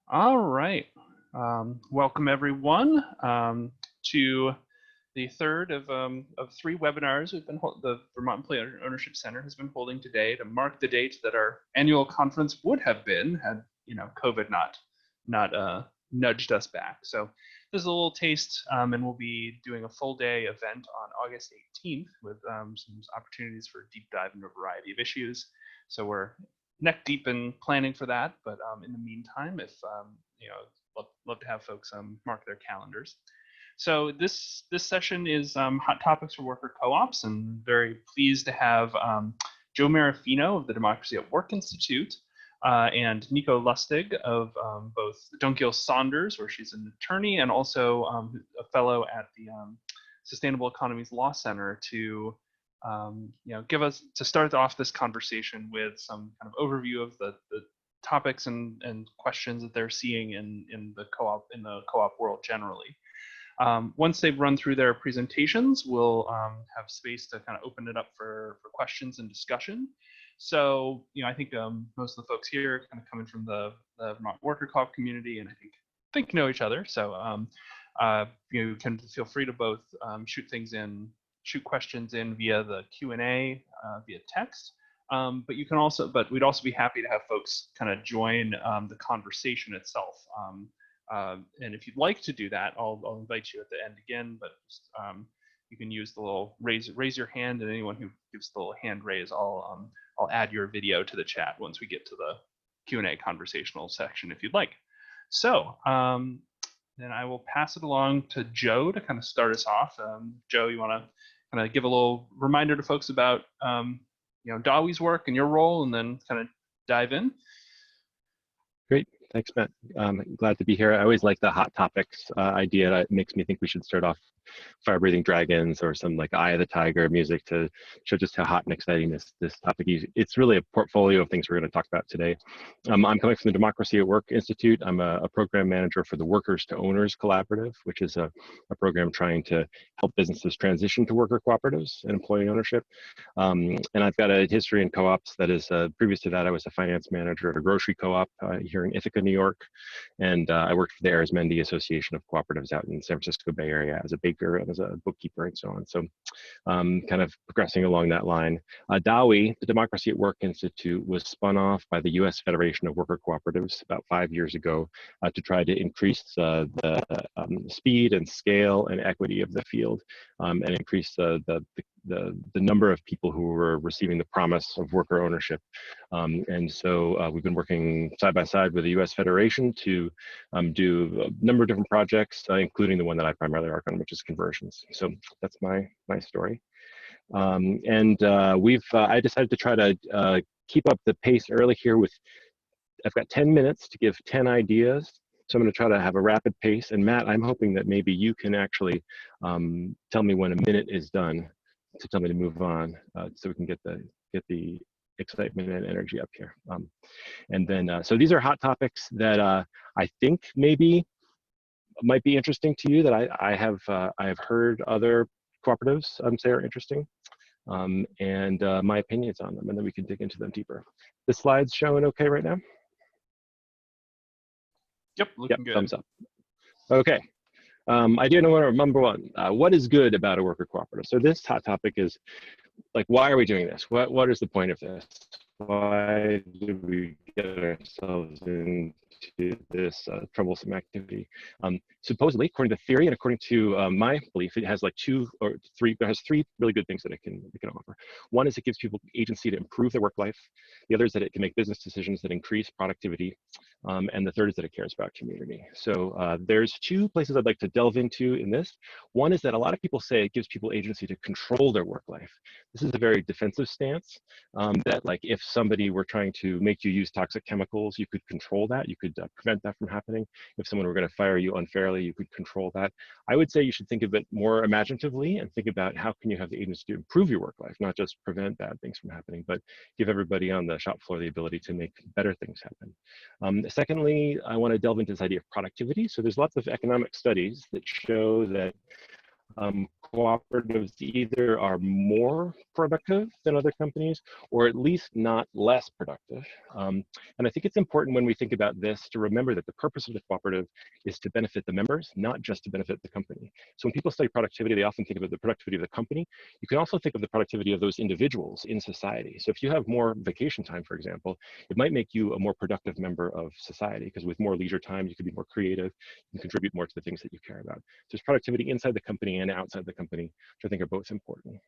All right. Welcome everyone to the third of three webinars the Vermont Employee Ownership Center has been holding today to mark the date that our annual conference would have been had COVID not nudged us back. So this is a little taste, and we'll be doing a full day event on August 18th with some opportunities for deep dive into a variety of issues. So we're neck deep in planning for that, but in the meantime, if love to have folks mark their calendars. So this session is hot topics for worker co-ops, and very pleased to have Joe Maraffino of the Democracy at Work Institute and Nico Lustig of both Dunkiel Saunders, where she's an attorney, and also a fellow at the Sustainable Economies Law Center to to start off this conversation with some kind of overview of the topics and questions that they're seeing in the co-op world generally. Once they've run through their presentations, we'll have space to kind of open it up for questions and discussion. So, I think most of the folks here are kind of coming from the Vermont worker co-op community, and I think know each other. So, you can feel free to both shoot questions in via the Q&A via text. But we'd also be happy to have folks kind of join the conversation itself. And if you'd like to do that, I'll invite you at the end again, but you can use the little raise your hand, and anyone who gives the little hand raise, I'll add your video to the chat once we get to the Q&A conversational section if you'd like. So then I will pass it along to Joe to kind of start us off. Joe, you want to kind of give a little reminder to folks about Dawi's work and your role, and then kind of dive in? Great. Thanks, Matt. Glad to be here. I always like the hot topics idea. It makes me think we should start off fire-breathing dragons or some like Eye of the Tiger music to show just how hot and exciting this topic is. It's really a portfolio of things we're going to talk about today. I'm coming from the Democracy at Work Institute. I'm a program manager for the Workers to Owners Collaborative, which is a program trying to help businesses transition to worker cooperatives and employee ownership. And I've got a history in co-ops. That is, previous to that, I was a finance manager at a grocery co-op here in Ithaca, New York. And I worked for the Arizmendi Association of Cooperatives out in the San Francisco Bay Area as a baker and as a bookkeeper and so on. So kind of progressing along that line. DAWI, the Democracy at Work Institute, was spun off by the U.S. Federation of Worker Cooperatives about 5 years ago to try to increase the speed and scale and equity of the field and increase the number of people who were receiving the promise of worker ownership. And so we've been working side by side with the U.S. Federation to do a number of different projects, including the one that I primarily work on, which is conversions. So that's my story. I decided to try to keep up the pace early here with, I've got 10 minutes to give 10 ideas. So I'm going to try to have a rapid pace. And Matt, I'm hoping that maybe you can actually tell me when a minute is done to tell me to move on, so we can get the excitement and energy up here. And then, so these are hot topics that I think maybe might be interesting to you, that I have heard other cooperatives say are interesting, and my opinions on them, and then we can dig into them deeper. The slides showing okay right now? Yep, looking good. Thumbs up. Okay. Idea number one, what is good about a worker cooperative? So this hot topic is like, why are we doing this? What is the point of this? Why do we get ourselves into this troublesome activity? Supposedly, according to theory and according to my belief, it has like three really good things that it can offer. One is it gives people agency to improve their work life. The other is that it can make business decisions that increase productivity. And the third is that it cares about community. So there's two places I'd like to delve into in this. One is that a lot of people say it gives people agency to control their work life. This is a very defensive stance, that like if somebody were trying to make you use toxic chemicals, you could control that. You could prevent that from happening. If someone were going to fire you unfairly, you could control that. I would say you should think of it more imaginatively and think about how can you have the agency to improve your work life, not just prevent bad things from happening, but give everybody on the shop floor the ability to make better things happen. Secondly, I want to delve into this idea of productivity. So there's lots of economic studies that show that cooperatives either are more productive than other companies, or at least not less productive. And I think it's important when we think about this to remember that the purpose of the cooperative is to benefit the members, not just to benefit the company. So when people study productivity, they often think about the productivity of the company. You can also think of the productivity of those individuals in society. So if you have more vacation time, for example, it might make you a more productive member of society, because with more leisure time, you can be more creative, you can contribute more to the things that you care about. So there's productivity inside the company and outside the company, which I think are both important.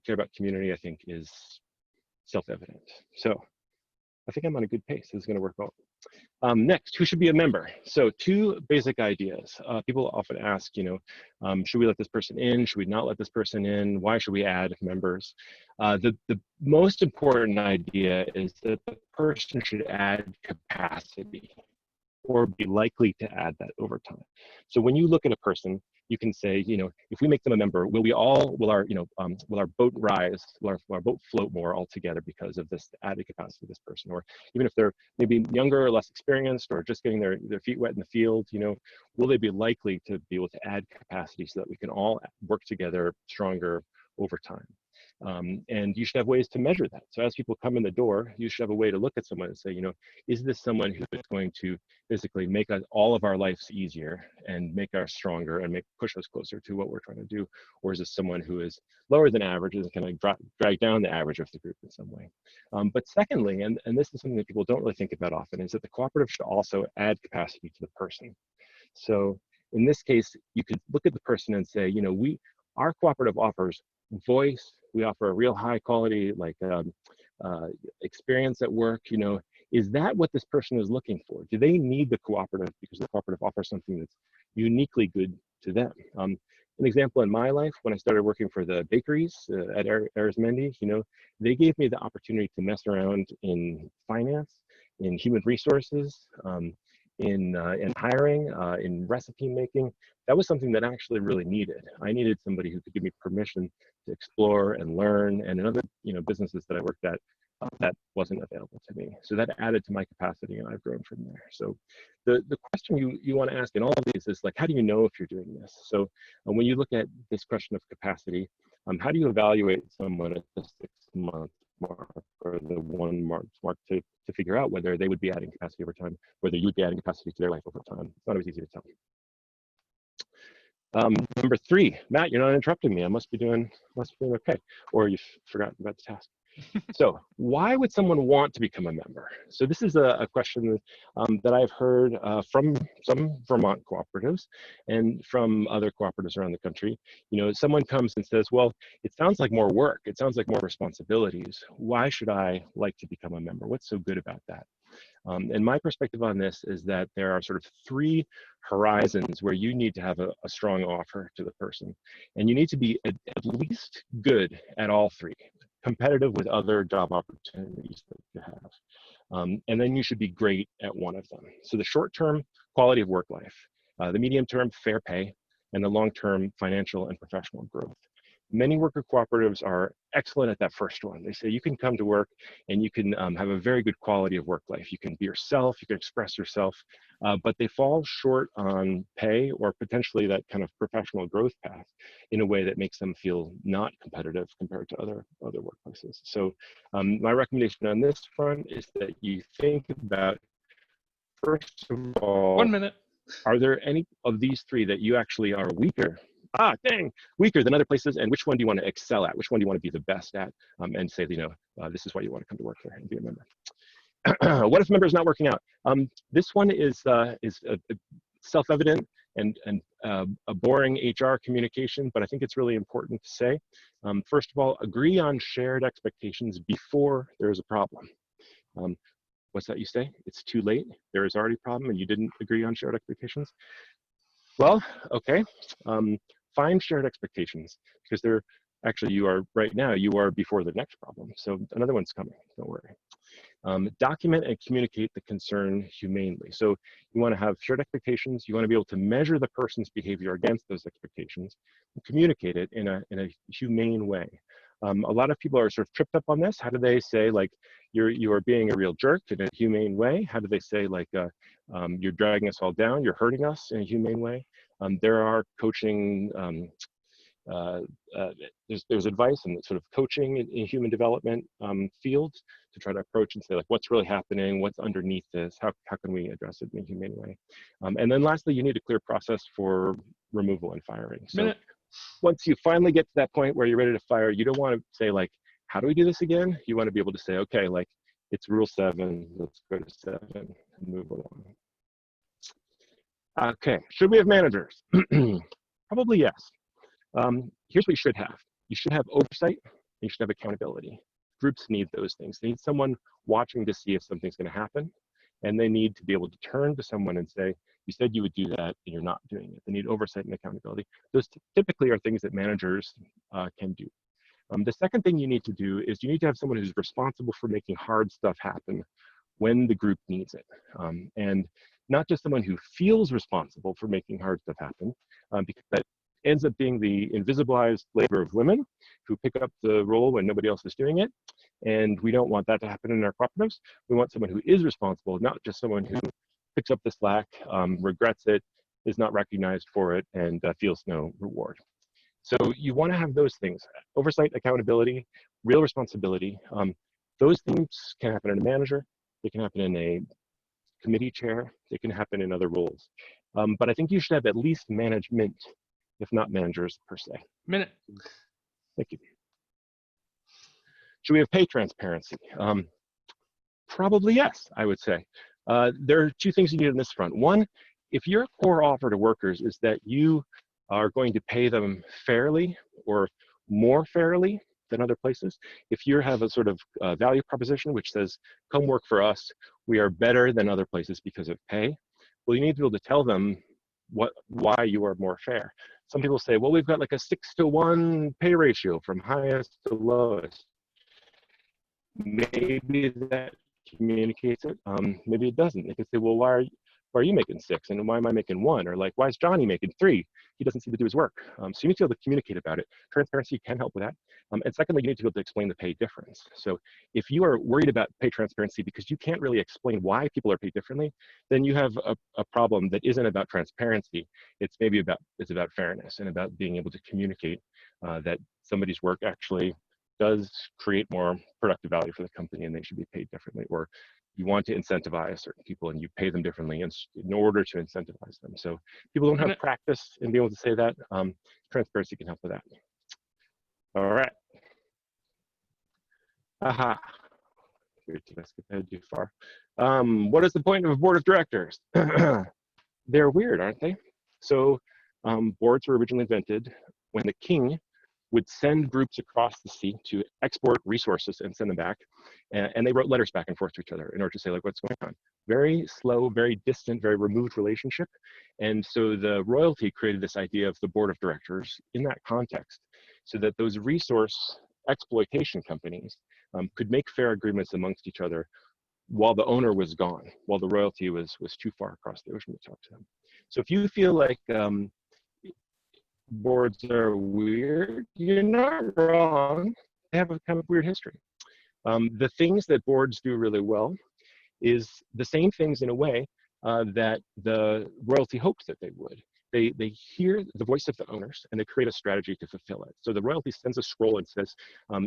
Care about community, I think, is self-evident. So I think I'm on a good pace. This is going to work well. Next, who should be a member? So two basic ideas. People often ask, should we let this person in? Should we not let this person in? Why should we add members? The most important idea is that the person should add capacity, or be likely to add that over time. So when you look at a person, you can say, if we make them a member, will our boat rise, will our boat float more altogether because of this added capacity of this person? Or even if they're maybe younger or less experienced, or just getting their feet wet in the field, will they be likely to be able to add capacity so that we can all work together stronger over time? And you should have ways to measure that. So as people come in the door, you should have a way to look at someone and say, is this someone who is going to basically make all of our lives easier and make us stronger and push us closer to what we're trying to do? Or is this someone who is lower than average and can drag down the average of the group in some way? But secondly, and this is something that people don't really think about often, is that the cooperative should also add capacity to the person. So in this case, you could look at the person and say, our cooperative offers voice, we offer a real high quality experience at work. Is that what this person is looking for? Do they need the cooperative because the cooperative offers something that's uniquely good to them? An example in my life, when I started working for the bakeries at Arizmendi, they gave me the opportunity to mess around in finance, in human resources, in hiring, in recipe making. That was something that I actually really needed. I needed somebody who could give me permission to explore and learn. And in other businesses that I worked at, that wasn't available to me. So that added to my capacity, and I've grown from there. So the question you want to ask in all of these is like, how do you know if you're doing this? So when you look at this question of capacity, how do you evaluate someone at the 6-month mark or the 1 month mark to figure out whether they would be adding capacity over time, whether you would be adding capacity to their life over time? It's not always easy to tell. Number 3, Matt, you're not interrupting me. I must be doing okay, or you've forgotten about the task. So why would someone want to become a member? So this is a question that I've heard from some Vermont cooperatives and from other cooperatives around the country. Someone comes and says, well, it sounds like more work. It sounds like more responsibilities. Why should I like to become a member? What's so good about that? And my perspective on this is that there are sort of 3 horizons where you need to have a strong offer to the person. And you need to be at least good at all 3, competitive with other job opportunities that you have. And then you should be great at one of them. So the short-term, quality of work life, the medium-term, fair pay, and the long-term, financial and professional growth. Many worker cooperatives are excellent at that first one. They say you can come to work and you can have a very good quality of work life. You can be yourself, you can express yourself, but they fall short on pay or potentially that kind of professional growth path in a way that makes them feel not competitive compared to other workplaces. So my recommendation on this front is that you think about, first of all, 1 minute. Are there any of these 3 that you actually are weaker than other places, and which one do you want to excel at? Which one do you want to be the best at? And say, this is why you want to come to work here and be a member. What if a member is not working out? This one is self-evident and a boring HR communication, but I think it's really important to say. First of all, agree on shared expectations before there is a problem. What's that you say? It's too late. There is already a problem and you didn't agree on shared expectations. Well, okay. Find shared expectations, because they're actually, you are before the next problem. So another one's coming, don't worry. Document and communicate the concern humanely. So you want to have shared expectations. You want to be able to measure the person's behavior against those expectations and communicate it in a humane way. A lot of people are sort of tripped up on this. How do they say, like, you are being a real jerk in a humane way? How do they say, like, you're dragging us all down, you're hurting us in a humane way? There are coaching, there's advice and sort of coaching in human development fields to try to approach and say, like, what's really happening, what's underneath this, how can we address it in a humane way? And then lastly, you need a clear process for removal and firing. So once you finally get to that point where you're ready to fire, you don't want to say, like, how do we do this again? You want to be able to say, okay, like, it's rule 7, let's go to 7 and move along. Okay, should we have managers? Probably yes. Here's what you should have. You should have oversight, and you should have accountability. Groups need those things. They need someone watching to see if something's going to happen, and they need to be able to turn to someone and say, you said you would do that, and you're not doing it. They need oversight and accountability. Those typically are things that managers can do. The second thing you need to do is you need to have someone who's responsible for making hard stuff happen when the group needs it. And not just someone who feels responsible for making hard stuff happen, because that ends up being the invisibilized labor of women who pick up the role when nobody else is doing it. And we don't want that to happen in our cooperatives. We want someone who is responsible, not just someone who picks up the slack, regrets it, is not recognized for it, and feels no reward. So you want to have those things: oversight, accountability, real responsibility. Those things can happen in a manager, they can happen in a committee chair, they can happen in other roles. But I think you should have at least management, if not managers per se. Minute. Thank you. Should we have pay transparency? Probably yes, I would say. There are 2 things you need on this front. One, if your core offer to workers is that you are going to pay them fairly or more fairly than other places, if you have a sort of value proposition which says, come work for us, we are better than other places because of pay, well, you need to be able to tell them why you are more fair. Some people say, well, we've got like a 6-to-1 pay ratio from highest to lowest. Maybe that communicates it, maybe it doesn't. They could say, well, why are you making 6 and why am I making 1? Or like, why is Johnny making 3? He doesn't seem to do his work. So you need to be able to communicate about it. Transparency can help with that. And secondly, you need to be able to explain the pay difference. So if you are worried about pay transparency because you can't really explain why people are paid differently, then you have a problem that isn't about transparency. It's about fairness and about being able to communicate that somebody's work actually does create more productive value for the company and they should be paid differently, or you want to incentivize certain people and you pay them differently in order to incentivize them. So people don't have practice in being able to say that. Transparency can help with that. All right. Aha. Did I skip ahead too far? What is the point of a board of directors? They're weird, aren't they? So boards were originally invented when the king would send groups across the sea to export resources and send them back. And they wrote letters back and forth to each other in order to say, like, what's going on? Very slow, very distant, very removed relationship. And so the royalty created this idea of the board of directors in that context, so that those resource exploitation companies could make fair agreements amongst each other while the owner was gone, while the royalty was too far across the ocean to talk to them. So if you feel like boards are weird, you're not wrong. They have a kind of weird history. The things that boards do really well is the same things in a way that the royalty hopes that they would. They hear the voice of the owners and they create a strategy to fulfill it. So the royalty sends a scroll and says,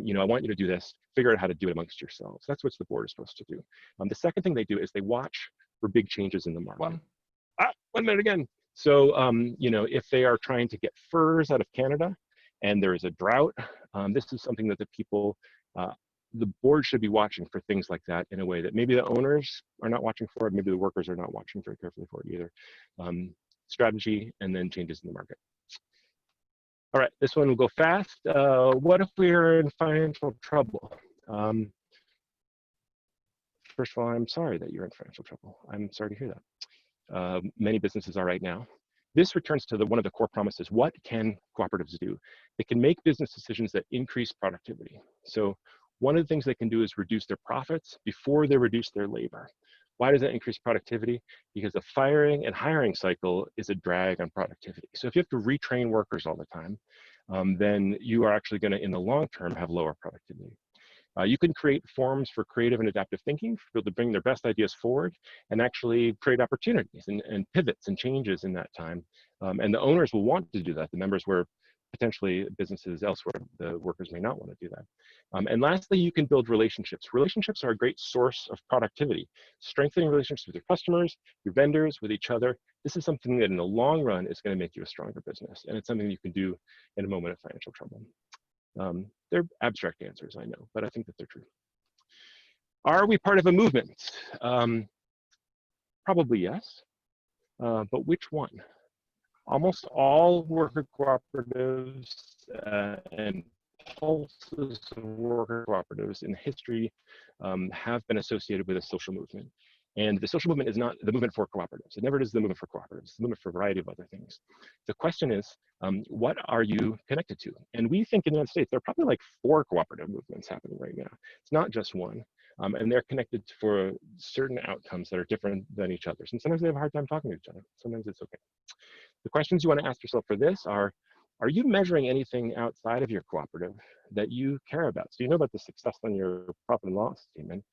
you know, I want you to do this, figure out how to do it amongst yourselves. That's what the board is supposed to do. The second thing they do is they watch for big changes in the market. 1 minute again. So, you know, if they are trying to get furs out of Canada and there is a drought, this is something that the people, the board should be watching for things like that in a way that maybe the owners are not watching for it, maybe the workers are not watching very carefully for it either. Strategy and then changes in the market. All right, this one will go fast. What if we are in financial trouble? First of all, I'm sorry that you're in financial trouble. I'm sorry to hear that. Many businesses are right now. This returns to one of the core promises. What can cooperatives do? They can make business decisions that increase productivity. So one of the things they can do is reduce their profits before they reduce their labor. Why does that increase productivity? Because the firing and hiring cycle is a drag on productivity. So if you have to retrain workers all the time, then you are actually going to, in the long term, have lower productivity. You can create forums for creative and adaptive thinking for people to bring their best ideas forward and actually create opportunities and pivots and changes in that time. And the owners will want to do that. The members were potentially businesses elsewhere. The workers may not want to do that. And lastly, you can build relationships. Relationships are a great source of productivity. Strengthening relationships with your customers, your vendors, with each other. This is something that in the long run is going to make you a stronger business. And it's something you can do in a moment of financial trouble. They're abstract answers, I know, but I think that they're true. Are we part of a movement? Probably yes, but which one? Almost all worker cooperatives and pulses of worker cooperatives in history have been associated with a social movement. And the social movement is not the movement for cooperatives. It never is the movement for cooperatives. It's the movement for a variety of other things. The question is, what are you connected to? And we think in the United States, there are probably like 4 cooperative movements happening right now. It's not just one. And they're connected for certain outcomes that are different than each other's. And sometimes they have a hard time talking to each other. Sometimes it's okay. The questions you want to ask yourself for this are you measuring anything outside of your cooperative that you care about? So you know about the success on your profit and loss statement.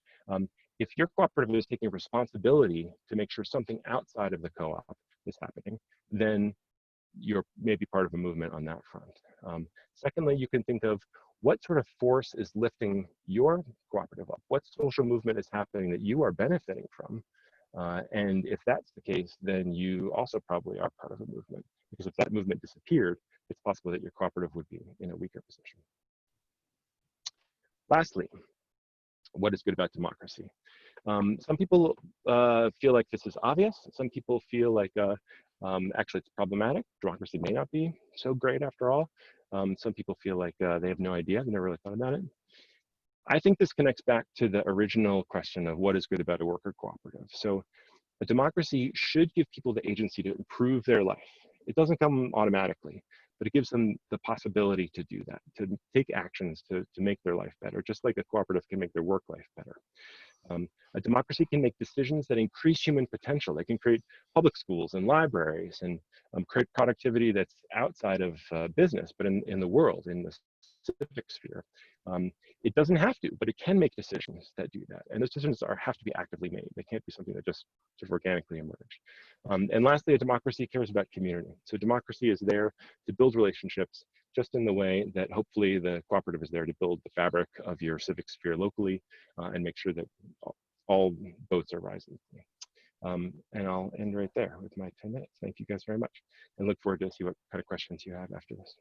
If your cooperative is taking responsibility to make sure something outside of the co-op is happening, then you're maybe part of a movement on that front. Secondly, you can think of what sort of force is lifting your cooperative up? What social movement is happening that you are benefiting from? And if that's the case, then you also probably are part of a movement. Because if that movement disappeared, it's possible that your cooperative would be in a weaker position. Lastly, what is good about democracy? Some people feel like this is obvious. Some people feel like actually it's problematic. Democracy may not be so great after all. Some people feel like they have no idea. They've never really thought about it. I think this connects back to the original question of what is good about a worker cooperative. So a democracy should give people the agency to improve their life. It doesn't come automatically, but it gives them the possibility to do that, to take actions to make their life better, just like a cooperative can make their work life better. A democracy can make decisions that increase human potential. They can create public schools and libraries and create productivity that's outside of business, but in the world, in the civic sphere. It doesn't have to, but it can make decisions that do that. And those decisions have to be actively made. They can't be something that just sort of organically emerge. And lastly, a democracy cares about community. So democracy is there to build relationships just in the way that hopefully the cooperative is there to build the fabric of your civic sphere locally and make sure that all boats are rising. And I'll end right there with my 10 minutes. Thank you guys very much, and look forward to see what kind of questions you have after this.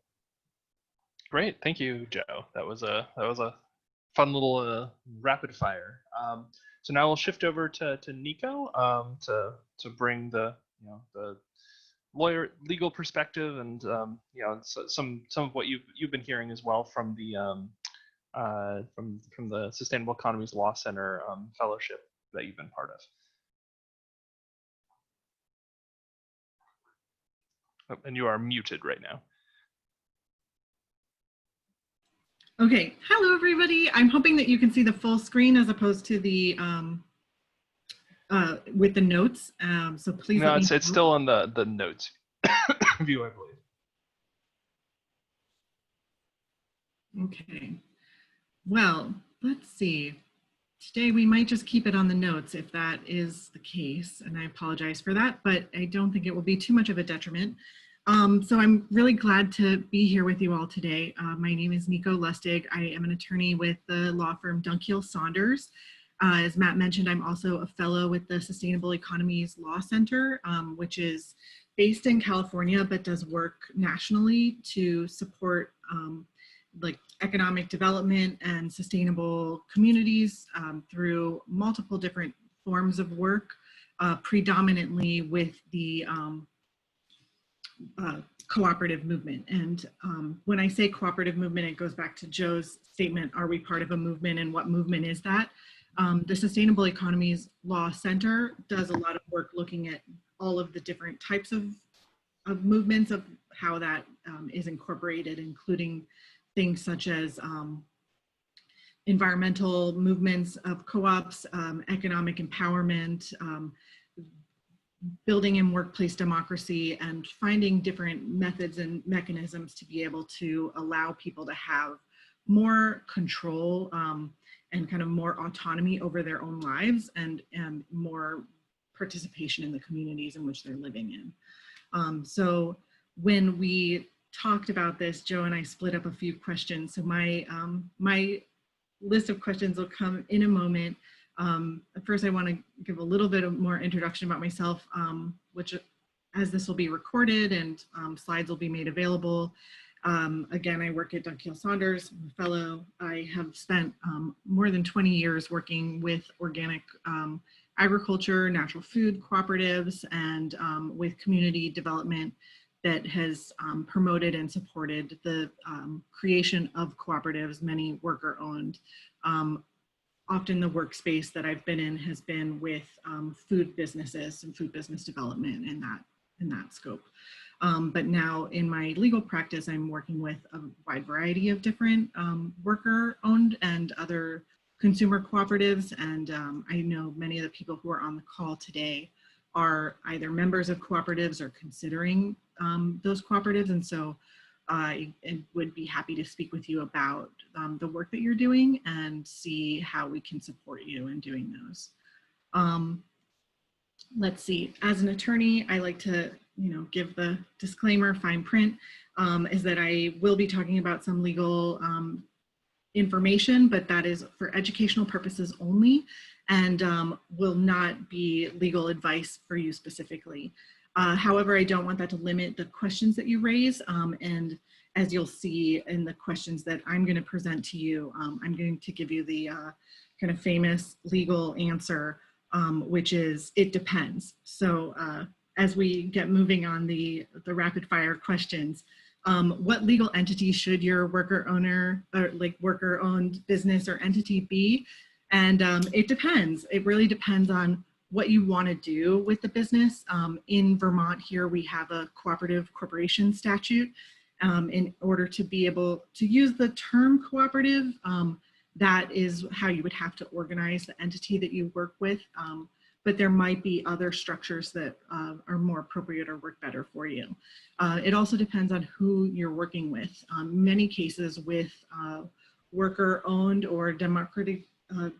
Great, thank you, Joe. That was a fun little rapid fire. So now we'll shift over to Nico to bring the the legal perspective and so some of what you've been hearing as well from the from the Sustainable Economies Law Center fellowship that you've been part of. Oh, and you are muted right now. Okay, hello everybody. I'm hoping that you can see the full screen as opposed to the with the notes. So please. No, it's still on the notes view, I believe. Okay. Well, let's see. Today we might just keep it on the notes if that is the case, and I apologize for that, but I don't think it will be too much of a detriment. So I'm really glad to be here with you all today. My name is Nico Lustig. I am an attorney with the law firm Dunkiel Saunders. As Matt mentioned, I'm also a fellow with the Sustainable Economies Law Center, which is based in California, but does work nationally to support like economic development and sustainable communities through multiple different forms of work, predominantly with the cooperative movement. And when I say cooperative movement, it goes back to Joe's statement, are we part of a movement and what movement is that? The Sustainable Economies Law Center does a lot of work looking at all of the different types of movements, of how that is incorporated, including things such as environmental movements of co-ops, economic empowerment, building in workplace democracy, and finding different methods and mechanisms to be able to allow people to have more control and kind of more autonomy over their own lives and more participation in the communities in which they're living in. So when we talked about this, Joe and I split up a few questions. So my list of questions will come in a moment. First, I want to give a little bit of more introduction about myself, which, as this will be recorded and slides will be made available. Again, I work at Dunkiel Saunders. I'm a fellow. I have spent more than 20 years working with organic agriculture, natural food cooperatives, and with community development that has promoted and supported the creation of cooperatives, many worker-owned. Often the workspace that I've been in has been with food businesses and food business development in that scope. But now in my legal practice, I'm working with a wide variety of different worker-owned and other consumer cooperatives. And I know many of the people who are on the call today are either members of cooperatives or considering those cooperatives. And so I would be happy to speak with you about the work that you're doing and see how we can support you in doing those. Let's see, as an attorney, I like to give the disclaimer, fine print, is that I will be talking about some legal information, but that is for educational purposes only and will not be legal advice for you specifically. However, I don't want that to limit the questions that you raise. And as you'll see in the questions that I'm going to present to you, I'm going to give you the kind of famous legal answer, which is, it depends. So as we get moving on the rapid fire questions, what legal entity should your worker owner or like worker owned business or entity be? And it depends. It really depends on what you want to do with the business. In Vermont here, we have a cooperative corporation statute. In order to be able to use the term cooperative, that is how you would have to organize the entity that you work with. But there might be other structures that are more appropriate or work better for you. It also depends on who you're working with. Many cases with worker-owned or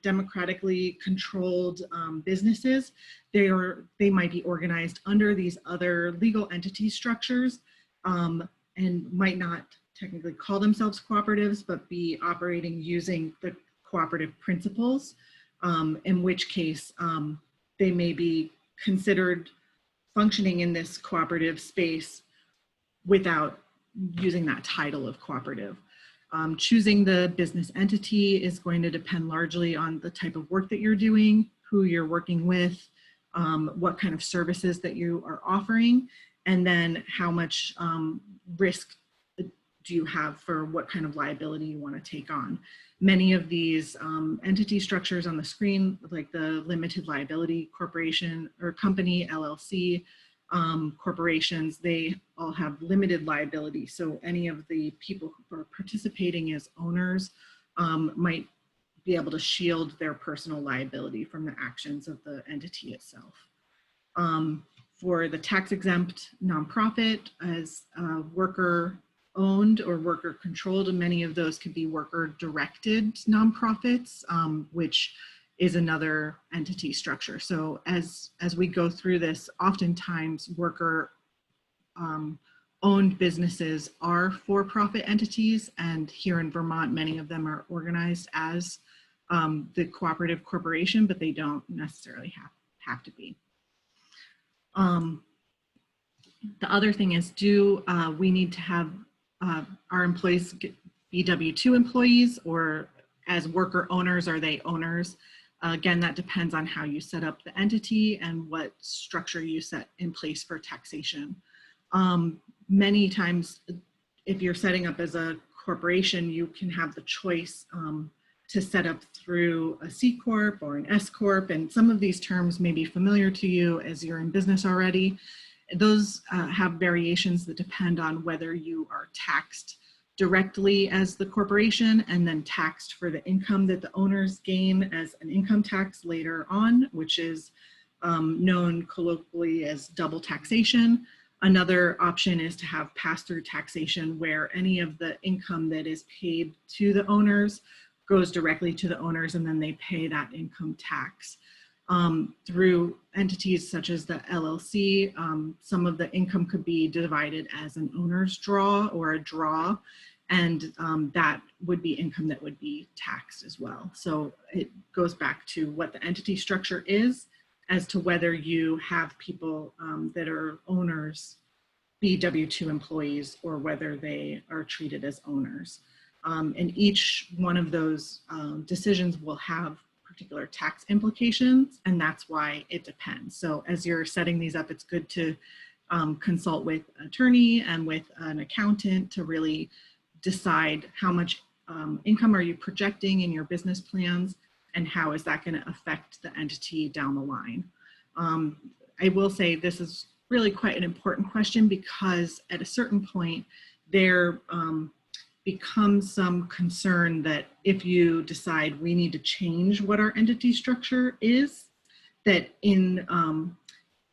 democratically controlled businesses, they might be organized under these other legal entity structures and might not technically call themselves cooperatives, but be operating using the cooperative principles, in which case they may be considered functioning in this cooperative space without using that title of cooperative. Choosing the business entity is going to depend largely on the type of work that you're doing, who you're working with, what kind of services that you are offering, and then how much risk do you have for what kind of liability you want to take on. Many of these entity structures on the screen, like the limited liability corporation or company, LLC, corporations, they all have limited liability. So any of the people who are participating as owners might be able to shield their personal liability from the actions of the entity itself. For the tax exempt nonprofit, as worker owned or worker controlled, and many of those could be worker directed nonprofits, which is another entity structure. So as we go through this, oftentimes worker owned businesses are for-profit entities, and here in Vermont, many of them are organized as the cooperative corporation, but they don't necessarily have to be. The other thing is, do we need to have our employees be W-2 employees, or as worker owners, are they owners? Again, that depends on how you set up the entity and what structure you set in place for taxation. Many times, if you're setting up as a corporation, you can have the choice to set up through a C Corp or an S Corp, and some of these terms may be familiar to you as you're in business already. Those have variations that depend on whether you are taxed directly as the corporation and then taxed for the income that the owners gain as an income tax later on, which is known colloquially as double taxation. Another option is to have pass-through taxation, where any of the income that is paid to the owners goes directly to the owners, and then they pay that income tax. Through entities such as the LLC, some of the income could be divided as an owner's draw or a draw, and that would be income that would be taxed as well. So it goes back to what the entity structure is as to whether you have people that are owners be W-2 employees or whether they are treated as owners. And each one of those decisions will have particular tax implications, and that's why it depends. So as you're setting these up, it's good to consult with an attorney and with an accountant to really decide how much income are you projecting in your business plans, and how is that going to affect the entity down the line. I will say this is really quite an important question, because at a certain point there becomes some concern that if you decide we need to change what our entity structure is, that in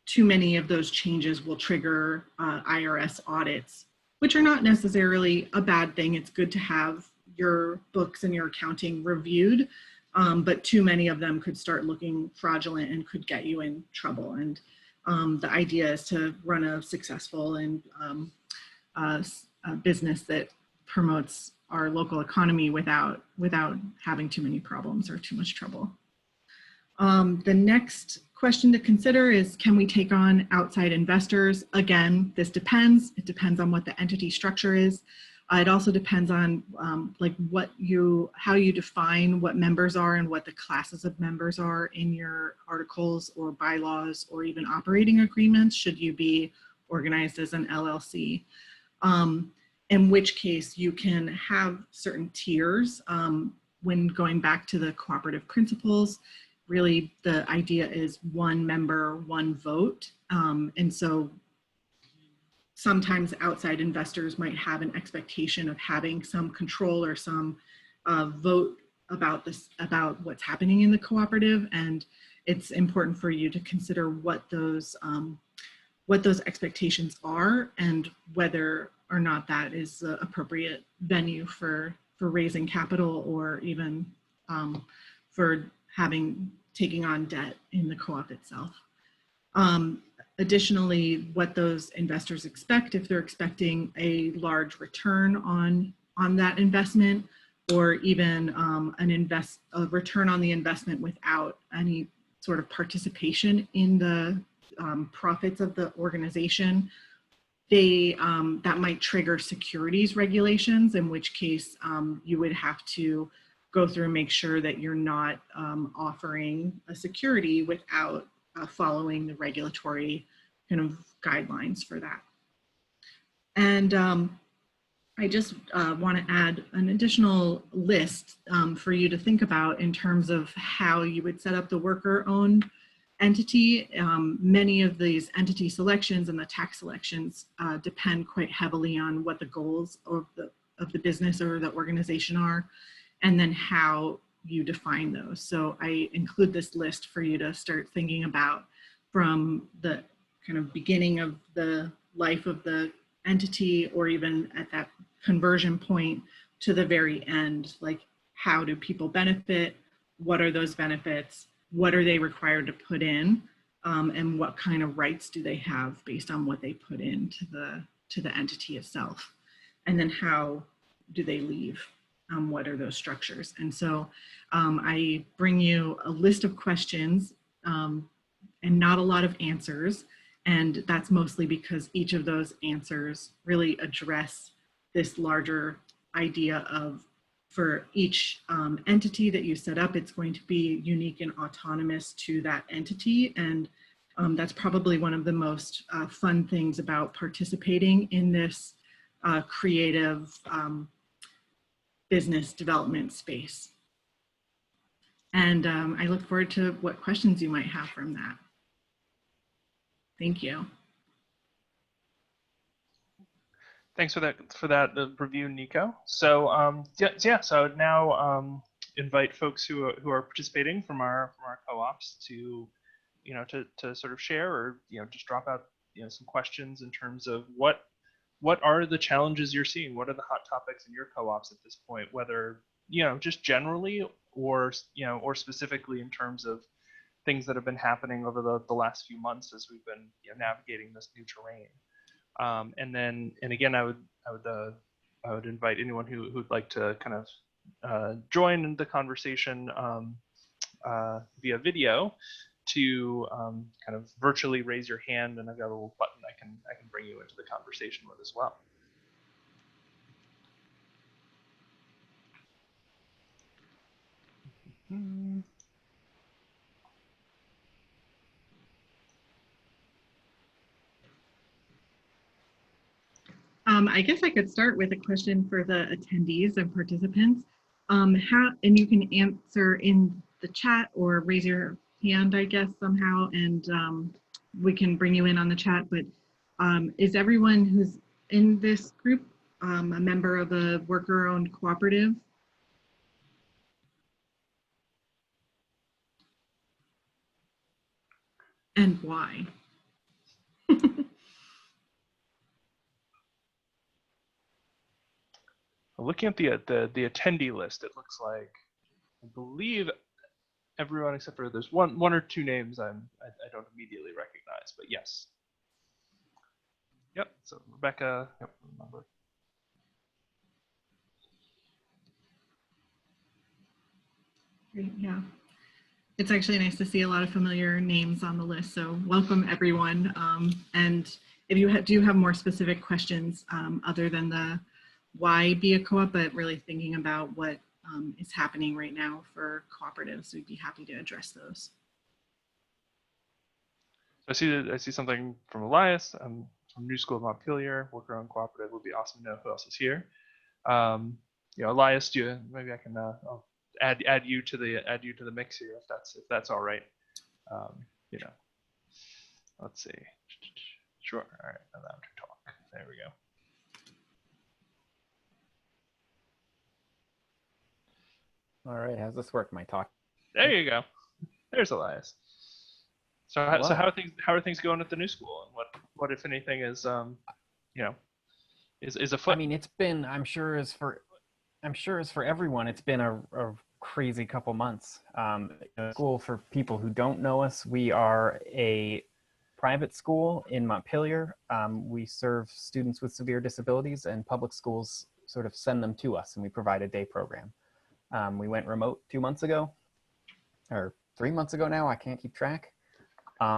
too many of those changes will trigger IRS audits, which are not necessarily a bad thing. It's good to have your books and your accounting reviewed, but too many of them could start looking fraudulent and could get you in trouble. And the idea is to run a successful and a business that promotes our local economy without having too many problems or too much trouble. The next question to consider is, can we take on outside investors? Again, this depends. It depends on what the entity structure is. It also depends on like how you define what members are and what the classes of members are in your articles or bylaws or even operating agreements, should you be organized as an LLC. In which case you can have certain tiers. When going back to the cooperative principles, really the idea is one member, one vote. And so sometimes outside investors might have an expectation of having some control or some vote about what's happening in the cooperative. And it's important for you to consider what those expectations are and whether or not that is the appropriate venue for raising capital, or even for taking on debt in the co-op itself. Additionally, what those investors expect, if they're expecting a large return on that investment, or even a return on the investment without any sort of participation in the profits of the organization, that might trigger securities regulations, in which case you would have to go through and make sure that you're not offering a security without following the regulatory kind of guidelines for that. And I just want to add an additional list for you to think about in terms of how you would set up the worker-owned entity. Many of these entity selections and the tax selections depend quite heavily on what the goals of the business or the organization are, and then how you define those. So I include this list for you to start thinking about from the kind of beginning of the life of the entity, or even at that conversion point to the very end. Like, how do people benefit? What are those benefits? What are they required to put in, and what kind of rights do they have based on what they put into the entity itself? And then how do they leave? What are those structures? And so I bring you a list of questions and not a lot of answers. And that's mostly because each of those answers really address this larger idea of, for each entity that you set up, it's going to be unique and autonomous to that entity. And that's probably one of the most fun things about participating in this creative business development space. And I look forward to what questions you might have from that. Thank you. Thanks for that review, Nico. So so now invite folks who are participating from our co-ops to to sort of share, or just drop out some questions in terms of what are the challenges you're seeing, what are the hot topics in your co-ops at this point, whether just generally, or or specifically in terms of things that have been happening over the last few months as we've been navigating this new terrain. And again, I would invite anyone who'd like to kind of join the conversation via video to kind of virtually raise your hand, and I've got a little button I can bring you into the conversation with as well. I guess I could start with a question for the attendees and participants. And you can answer in the chat or raise your hand, I guess, somehow, and we can bring you in on the chat. But is everyone who's in this group a member of a worker-owned cooperative? And why? Looking at the attendee list, it looks like, I believe, everyone except for there's one or two names I don't immediately recognize, but yes. Yep. So Rebecca. Yep. Remember. Great, yeah. It's actually nice to see a lot of familiar names on the list. So welcome everyone. And if you do have more specific questions other than the why be a co-op, but really thinking about what is happening right now for cooperatives, we'd be happy to address those. I see something from Elias. I'm from New School of Montpelier, worker-owned cooperative. Would be awesome to know who else is here. Elias, maybe I can I'll add you to the mix here if that's all right. Let's see. Sure. All right. Allow to talk. There we go. All right, how's this work? My talk. There you go. There's Elias. So how are things going at the new school, and what if anything is is afoot? I mean, it's been, I'm sure as for everyone, it's been a crazy couple months. School, for people who don't know us, we are a private school in Montpelier. We serve students with severe disabilities, and public schools sort of send them to us, and we provide a day program. We went remote 2 months ago, or 3 months ago now, I can't keep track.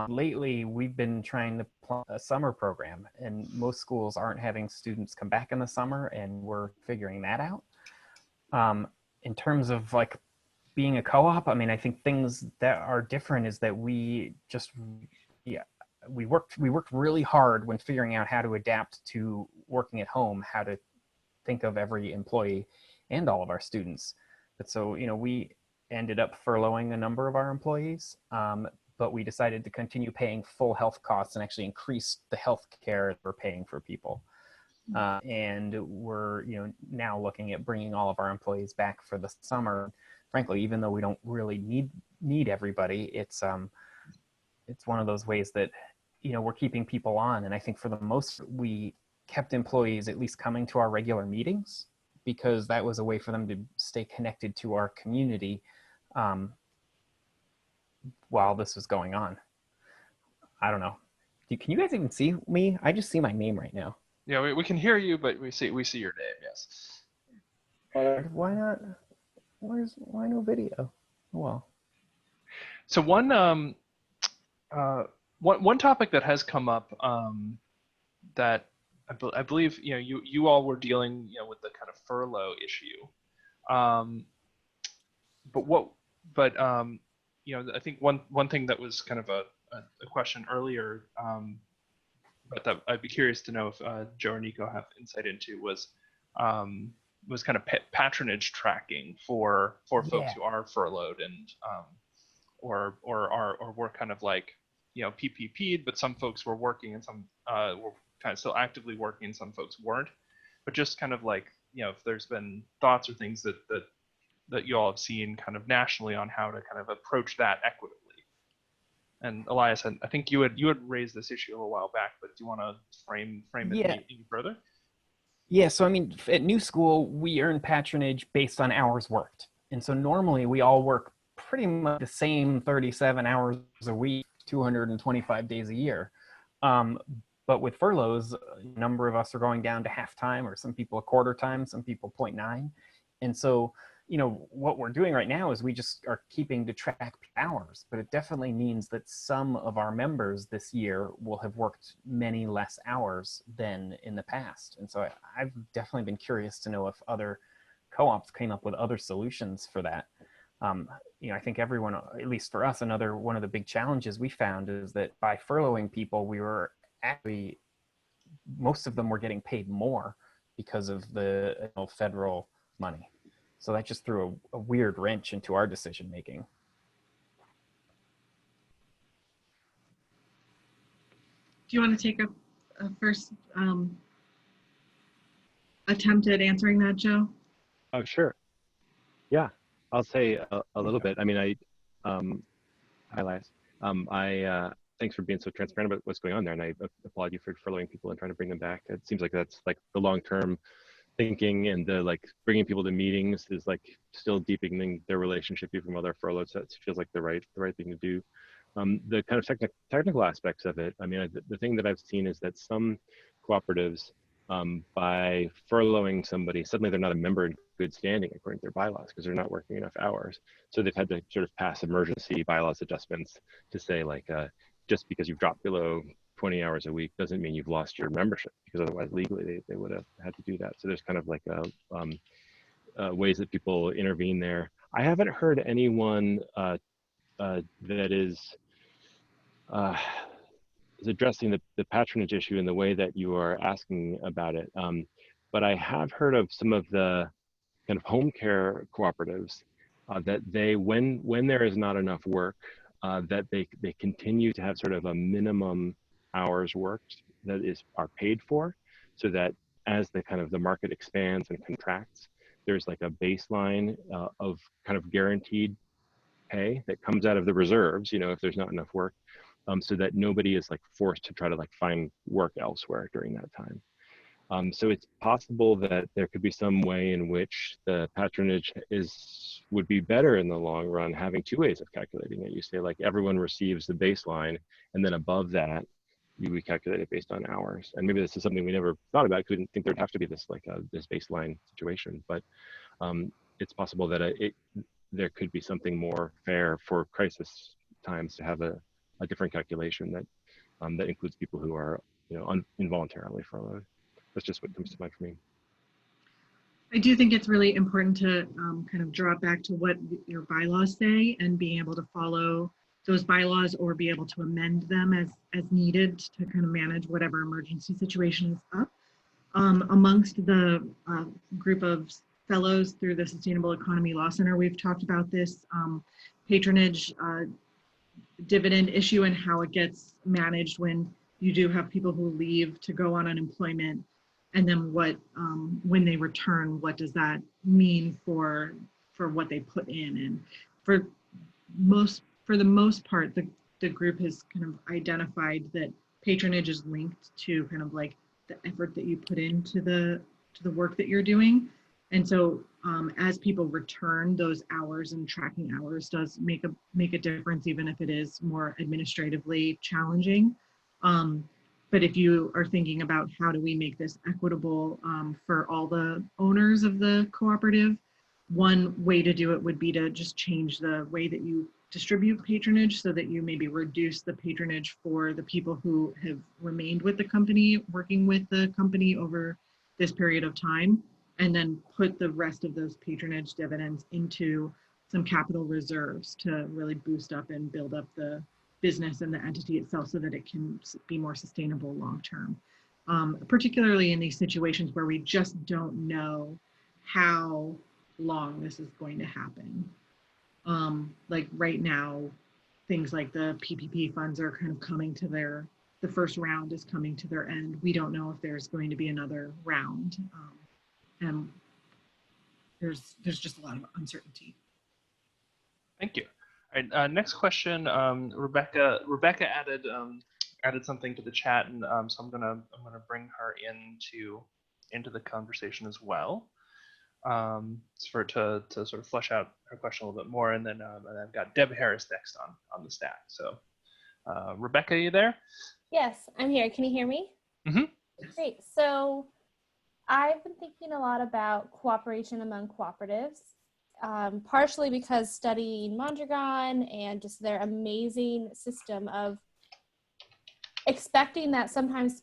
Lately, we've been trying to plan a summer program, and most schools aren't having students come back in the summer, and we're figuring that out. In terms of like being a co-op, I mean, I think things that are different is that we worked really hard when figuring out how to adapt to working at home, how to think of every employee and all of our students. But so, we ended up furloughing a number of our employees, but we decided to continue paying full health costs and actually increase the health care we're paying for people. And we're now looking at bringing all of our employees back for the summer. Frankly, even though we don't really need everybody, it's one of those ways that we're keeping people on. And I think for the most, we kept employees at least coming to our regular meetings, because that was a way for them to stay connected to our community while this was going on. I don't know. Can you guys even see me? I just see my name right now. Yeah, we can hear you, but we see your name. Yes. Why not? Why no video? Oh, well. So one topic that has come up that I believe you all were dealing with the kind of furlough issue, I think one thing that was kind of a question earlier, but that I'd be curious to know if Joe or Nico have insight into was kind of patronage tracking for folks who are furloughed and or were kind of like PPP'd, but some folks were working and some were kind of still actively working and some folks weren't. But just kind of like if there's been thoughts or things that you all have seen kind of nationally on how to kind of approach that equitably. And Elias, I think you had raised this issue a little while back, but do you want to frame it any further? Yeah, so I mean, at New School, we earn patronage based on hours worked. And so normally we all work pretty much the same 37 hours a week, 225 days a year. Um, but with furloughs, a number of us are going down to half time, or some people a quarter time, some people 0.9. And so, you know, what we're doing right now is we just are keeping to track hours, but it definitely means that some of our members this year will have worked many less hours than in the past. And so I've definitely been curious to know if other co-ops came up with other solutions for that. You know, I think everyone, at least for us, one of the big challenges we found is that by furloughing people, we were actually, most of them were getting paid more because of the federal money. So that just threw a weird wrench into our decision making. Do you want to take a first attempt at answering that, Joe? Oh, sure. Yeah, I'll say a little bit. I mean, hi, Elias. Thanks for being so transparent about what's going on there, and I applaud you for furloughing people and trying to bring them back. It seems like that's like the long-term thinking, and the like bringing people to meetings is like still deepening their relationship even while they're furloughed. So it feels like the right thing to do. The kind of technical aspects of it, I mean, the thing that I've seen is that some cooperatives, by furloughing somebody, suddenly they're not a member in good standing according to their bylaws because they're not working enough hours. So they've had to sort of pass emergency bylaws adjustments to say like, just because you've dropped below 20 hours a week doesn't mean you've lost your membership, because otherwise legally they would have had to do that. So there's kind of like ways that people intervene there. I haven't heard anyone that is addressing the patronage issue in the way that you are asking about it. But I have heard of some of the kind of home care cooperatives that when there is not enough work, that they continue to have sort of a minimum hours worked that are paid for, so that as the market expands and contracts, there's like a baseline of kind of guaranteed pay that comes out of the reserves, if there's not enough work, so that nobody is like forced to try to like find work elsewhere during that time. So it's possible that there could be some way in which the patronage would be better in the long run, having two ways of calculating it. You say like everyone receives the baseline, and then above that, we calculate it based on hours. And maybe this is something we never thought about, because we didn't think there'd have to be this like this baseline situation. But it's possible that there could be something more fair for crisis times to have a different calculation that that includes people who are involuntarily furloughed. That's just what comes to mind for me. I do think it's really important to kind of draw it back to what your bylaws say, and being able to follow those bylaws or be able to amend them as needed to kind of manage whatever emergency situation is up. Amongst the group of fellows through the Sustainable Economy Law Center, we've talked about this patronage dividend issue and how it gets managed when you do have people who leave to go on unemployment. And then what, when they return, what does that mean for what they put in? And for the most part, the group has kind of identified that patronage is linked to kind of like the effort that you put into the work that you're doing. And so as people return, those hours and tracking hours does make a difference, even if it is more administratively challenging. But if you are thinking about how do we make this equitable for all the owners of the cooperative, one way to do it would be to just change the way that you distribute patronage, so that you maybe reduce the patronage for the people who have remained with the company, working with the company over this period of time, and then put the rest of those patronage dividends into some capital reserves to really boost up and build up the business and the entity itself, so that it can be more sustainable long-term. Particularly in these situations where we just don't know how long this is going to happen. Like right now, things like the PPP funds are kind of coming to the first round is coming to their end. We don't know if there's going to be another round. And there's just a lot of uncertainty. Thank you. All right, next question. Rebecca added something to the chat, and so I'm gonna bring her in to into the conversation as well. To sort of flesh out our question a little bit more, and then I've got Deb Harris next on the stack. So, Rebecca, you there? Yes, I'm here. Can you hear me? Mm-hmm. Great. So I've been thinking a lot about cooperation among cooperatives, partially because studying Mondragon and just their amazing system of expecting that sometimes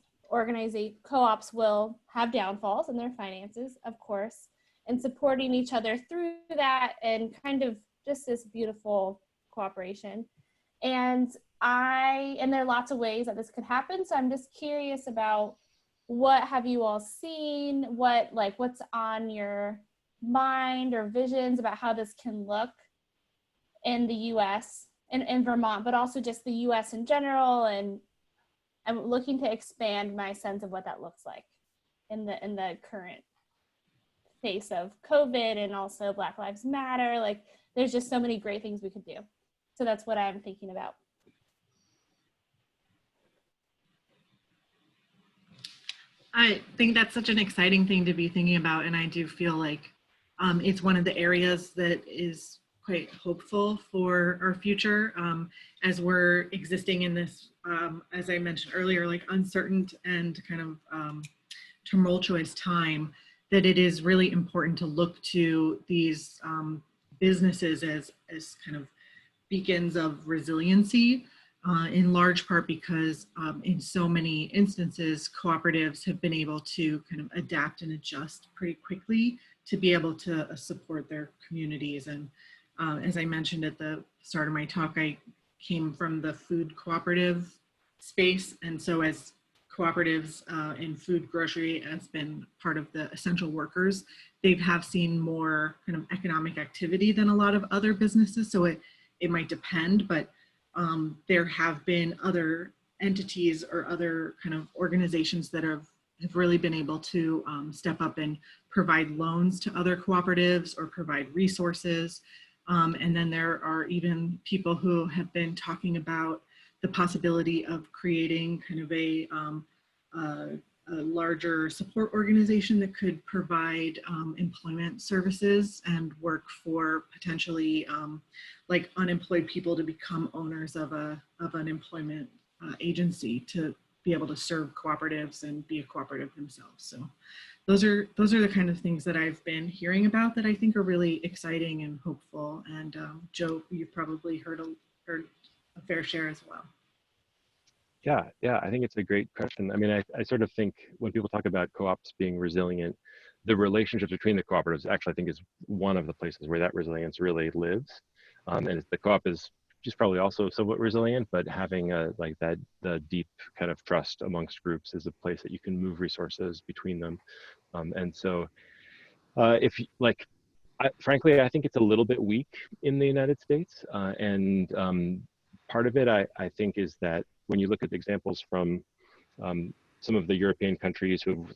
co-ops will have downfalls in their finances, of course, and supporting each other through that, and kind of just this beautiful cooperation. And there are lots of ways that this could happen. So I'm just curious about, what have you all seen? What's on your mind or visions about how this can look in the US and in Vermont, but also just the US in general? And I'm looking to expand my sense of what that looks like in the current face of COVID, and also Black Lives Matter. Like, there's just so many great things we could do. So that's what I'm thinking about. I think that's such an exciting thing to be thinking about, and I do feel like it's one of the areas that is quite hopeful for our future, as we're existing in this, as I mentioned earlier, like uncertain and kind of tumultuous time, that it is really important to look to these businesses as kind of beacons of resiliency, in large part because in so many instances, cooperatives have been able to kind of adapt and adjust pretty quickly to be able to support their communities. And as I mentioned at the start of my talk, I came from the food cooperative space. And so as cooperatives in food grocery has been part of the essential workers, they have seen more kind of economic activity than a lot of other businesses. So it might depend, but there have been other entities or other kind of organizations that have really been able to step up and provide loans to other cooperatives or provide resources. And then there are even people who have been talking about the possibility of creating kind of a larger support organization that could provide employment services and work for potentially like unemployed people to become owners of an employment agency to be able to serve cooperatives and be a cooperative themselves. So those are the kind of things that I've been hearing about that I think are really exciting and hopeful. And Joe, you've probably heard a fair share as well. Yeah, I think it's a great question. I mean, I sort of think when people talk about co-ops being resilient, the relationship between the cooperatives actually I think is one of the places where that resilience really lives. And the co-op is just probably also somewhat resilient, but having the deep kind of trust amongst groups is a place that you can move resources between them. And so frankly, I think it's a little bit weak in the United States. Part of it, I think, is that when you look at the examples from some of the European countries who've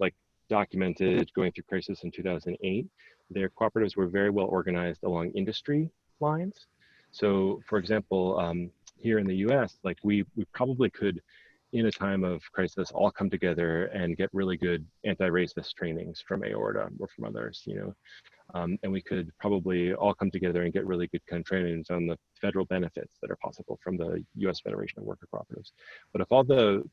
documented going through crisis in 2008, their cooperatives were very well organized along industry lines. So, for example, here in the U.S., we probably could, in a time of crisis, all come together and get really good anti-racist trainings from AORTA or from others, and we could probably all come together and get really good kind of trainings on the federal benefits that are possible from the U.S. Federation of Worker Cooperatives. But if all the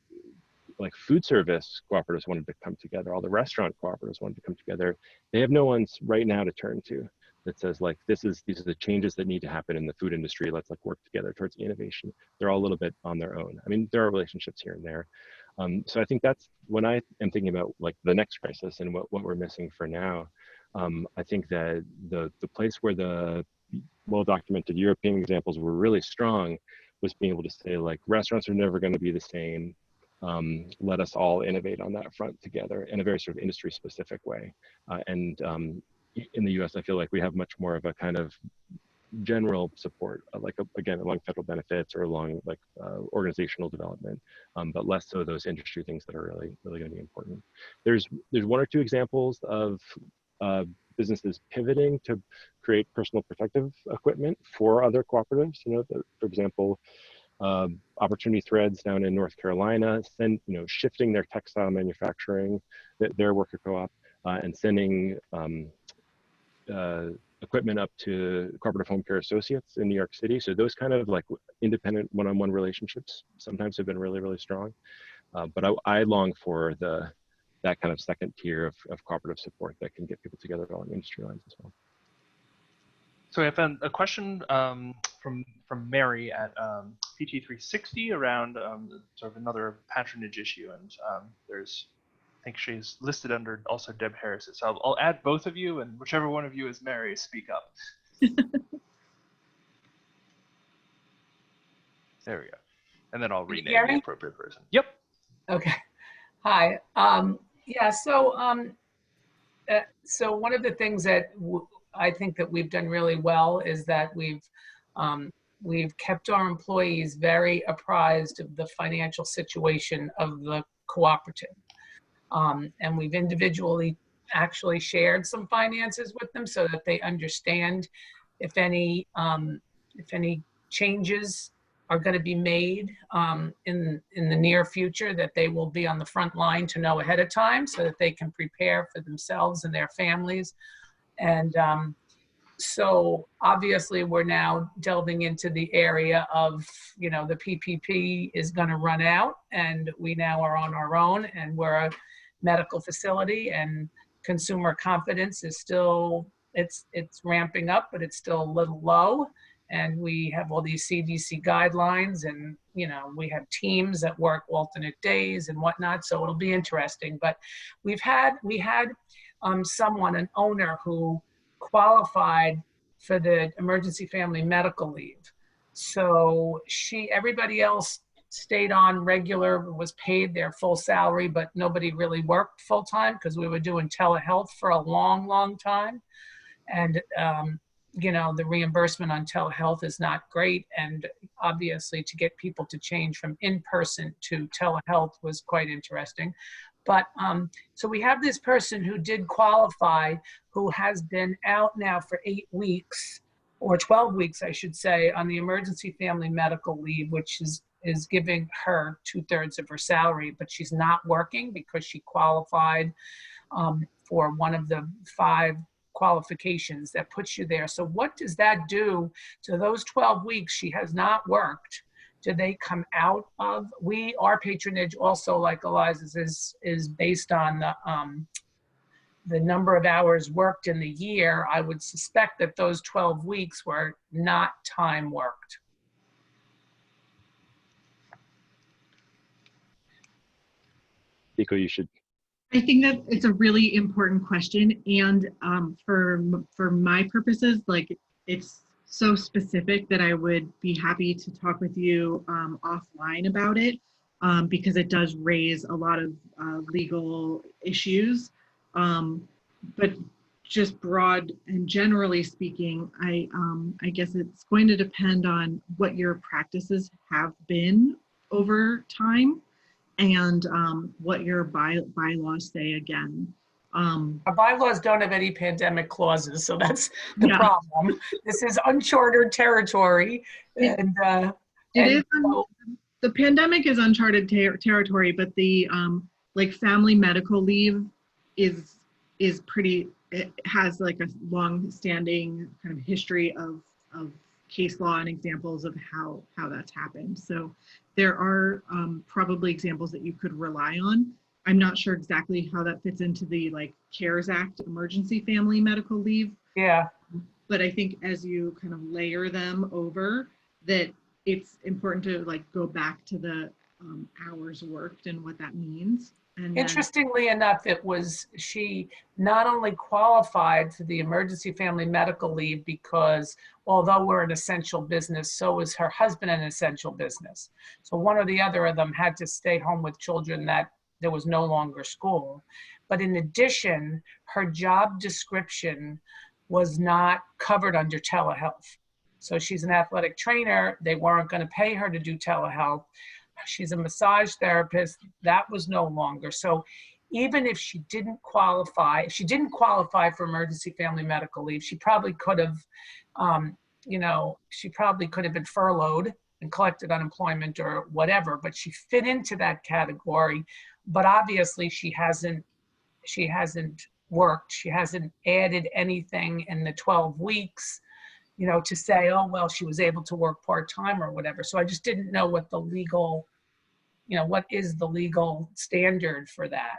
food service cooperatives wanted to come together, all the restaurant cooperatives wanted to come together, they have no one right now to turn to that says these are the changes that need to happen in the food industry. Let's work together towards innovation. They're all a little bit on their own. I mean, there are relationships here and there. So I think that's when I am thinking about the next crisis and what we're missing for now. I think that the place where the well-documented European examples were really strong was being able to say restaurants are never going to be the same. Let us all innovate on that front together in a very sort of industry-specific way. In the U.S., I feel like we have much more of a kind of general support, again, along federal benefits or along organizational development, but less so those industry things that are really, really going to be important. There's one or two examples of businesses pivoting to create personal protective equipment for other cooperatives. For example, Opportunity Threads down in North Carolina, shifting their textile manufacturing, their worker co-op. and sending equipment up to Cooperative Home Care Associates in New York City. So those kind of like independent one-on-one relationships sometimes have been really, really strong. But I long for that kind of second tier of cooperative support that can get people together along industry lines as well. So I found a question from Mary at PT360 around sort of another patronage issue, and I think she's listed under also Deb Harris. So I'll add both of you, and whichever one of you is Mary, speak up. There we go. And then I'll rename the appropriate person. Yep. Okay. Hi. Yeah. So one of the things that I think that we've done really well is that we've kept our employees very apprised of the financial situation of the cooperative. And we've individually actually shared some finances with them so that they understand if any changes are going to be made in the near future, that they will be on the front line to know ahead of time so that they can prepare for themselves and their families. And so obviously we're now delving into the area of, the PPP is going to run out, and we now are on our own, and we're a medical facility, and consumer confidence is still, it's ramping up, but it's still a little low. And we have all these CDC guidelines, and we have teams that work alternate days and whatnot. So it'll be interesting. But we had someone, an owner, who qualified for the emergency family medical leave. So everybody else stayed on regular, was paid their full salary, but nobody really worked full time because we were doing telehealth for a long, long time. And the reimbursement on telehealth is not great. And obviously to get people to change from in-person to telehealth was quite interesting. But so we have this person who did qualify, who has been out now for 8 weeks, or 12 weeks, I should say, on the emergency family medical leave, which is giving her 2/3 of her salary, but she's not working because she qualified for one of the 5 qualifications that puts you there. So what does that do to those 12 weeks she has not worked? Do they come out of? Our patronage also, like Eliza's, is based on the number of hours worked in the year. I would suspect that those 12 weeks were not time worked. Nico, you should. I think that it's a really important question, and for my purposes, like, it's so specific that I would be happy to talk with you offline about it, because it does raise a lot of legal issues. But just broad and generally speaking, I guess it's going to depend on what your practices have been over time, and what your bylaws say again. Our bylaws don't have any pandemic clauses, so that's the problem. This is uncharted territory. The pandemic is uncharted territory, but the like family medical leave is pretty, it has like a long-standing kind of history of case law and examples of how that's happened. So there are probably examples that you could rely on. I'm not sure exactly how that fits into the like CARES Act emergency family medical leave. Yeah. But I think as you kind of layer them over, that it's important to like go back to the hours worked and what that means. And interestingly enough, she not only qualified for the emergency family medical leave because although we're an essential business, so is her husband an essential business. So one or the other of them had to stay home with children that there was no longer school. But in addition, her job description was not covered under telehealth. So she's an athletic trainer. They weren't going to pay her to do telehealth. She's a massage therapist. That was no longer. So even if she didn't qualify for emergency family medical leave, she probably could have, she probably could have been furloughed and collected unemployment or whatever, but she fit into that category. But obviously she hasn't worked. She hasn't added anything in the 12 weeks, you know, to say, oh, well, she was able to work part-time or whatever. So I just didn't know what the legal, you know, what is the legal standard for that.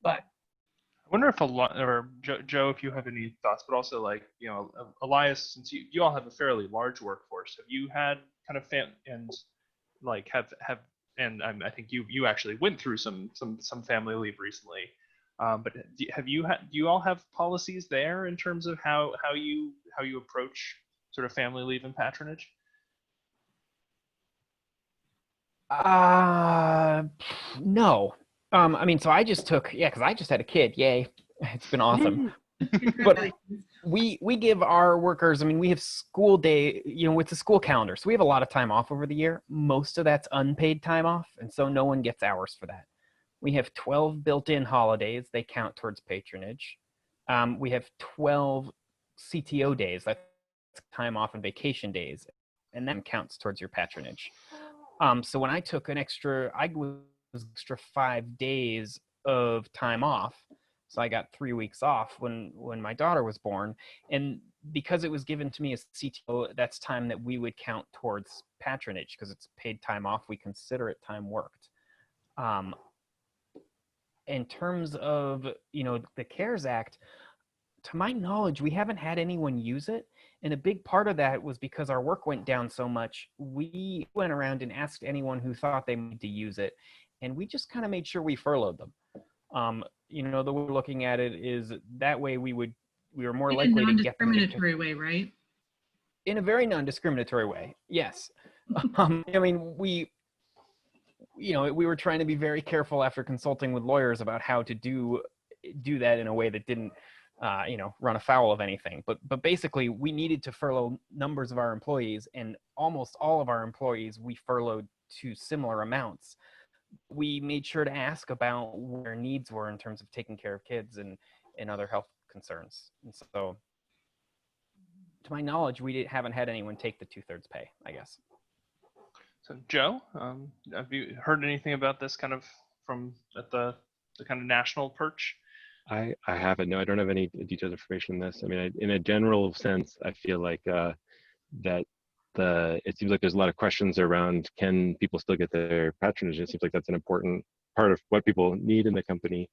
But I wonder if or Joe, if you have any thoughts, but also like, you know, Elias, since you all have a fairly large workforce, have you had kind of and like and I think you actually went through some family leave recently, but do you all have policies there in terms of how you approach sort of family leave and patronage? No. I mean, so I just took, because I just had a kid. Yay. It's been awesome. But we give our workers, I mean, we have school day, you know, with the school calendar. So we have a lot of time off over the year. Most of that's unpaid time off. And so no one gets hours for that. We have 12 built-in holidays. They count towards patronage. We have 12 CTO days. That's time off and vacation days. And that counts towards your patronage. So when I took an extra 5 days of time off. So I got 3 weeks off when my daughter was born. And because it was given to me as CTO, that's time that we would count towards patronage because it's paid time off. We consider it time worked. In terms of, you know, the CARES Act, to my knowledge, we haven't had anyone use it. And a big part of that was because our work went down so much. We went around and asked anyone who thought they needed to use it. And we just kind of made sure we furloughed them. You know, the way we're looking at it is that way we were more likely to get them. In a non-discriminatory way, right? In a very non-discriminatory way, yes. I mean, we were trying to be very careful after consulting with lawyers about how to do that in a way that didn't, run afoul of anything. But basically, we needed to furlough numbers of our employees, and almost all of our employees we furloughed to similar amounts. We made sure to ask about what their needs were in terms of taking care of kids and other health concerns. And so, to my knowledge, we haven't had anyone take the 2/3 pay, I guess. So Joe, have you heard anything about this kind of from at the kind of national perch? I haven't. No, I don't have any detailed information on this. I mean, in a general sense, I feel like it seems like there's a lot of questions around, can people still get their patronage? It seems like that's an important part of what people need in the company.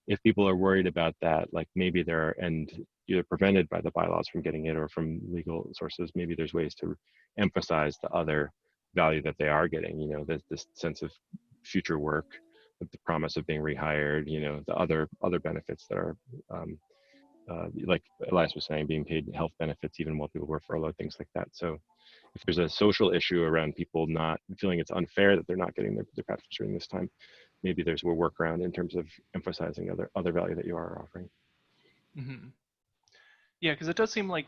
If people are worried about that, like maybe and either prevented by the bylaws from getting it or from legal sources, maybe there's ways to emphasize the other value that they are getting, you know, this sense of future work, with the promise of being rehired, you know, the other benefits that are, like Elias was saying, being paid health benefits even while people were furloughed, things like that. So if there's a social issue around people not feeling it's unfair that they're not getting their patronage during this time, maybe there's a workaround in terms of emphasizing other value that you are offering. Mm-hmm. Yeah, because it does seem like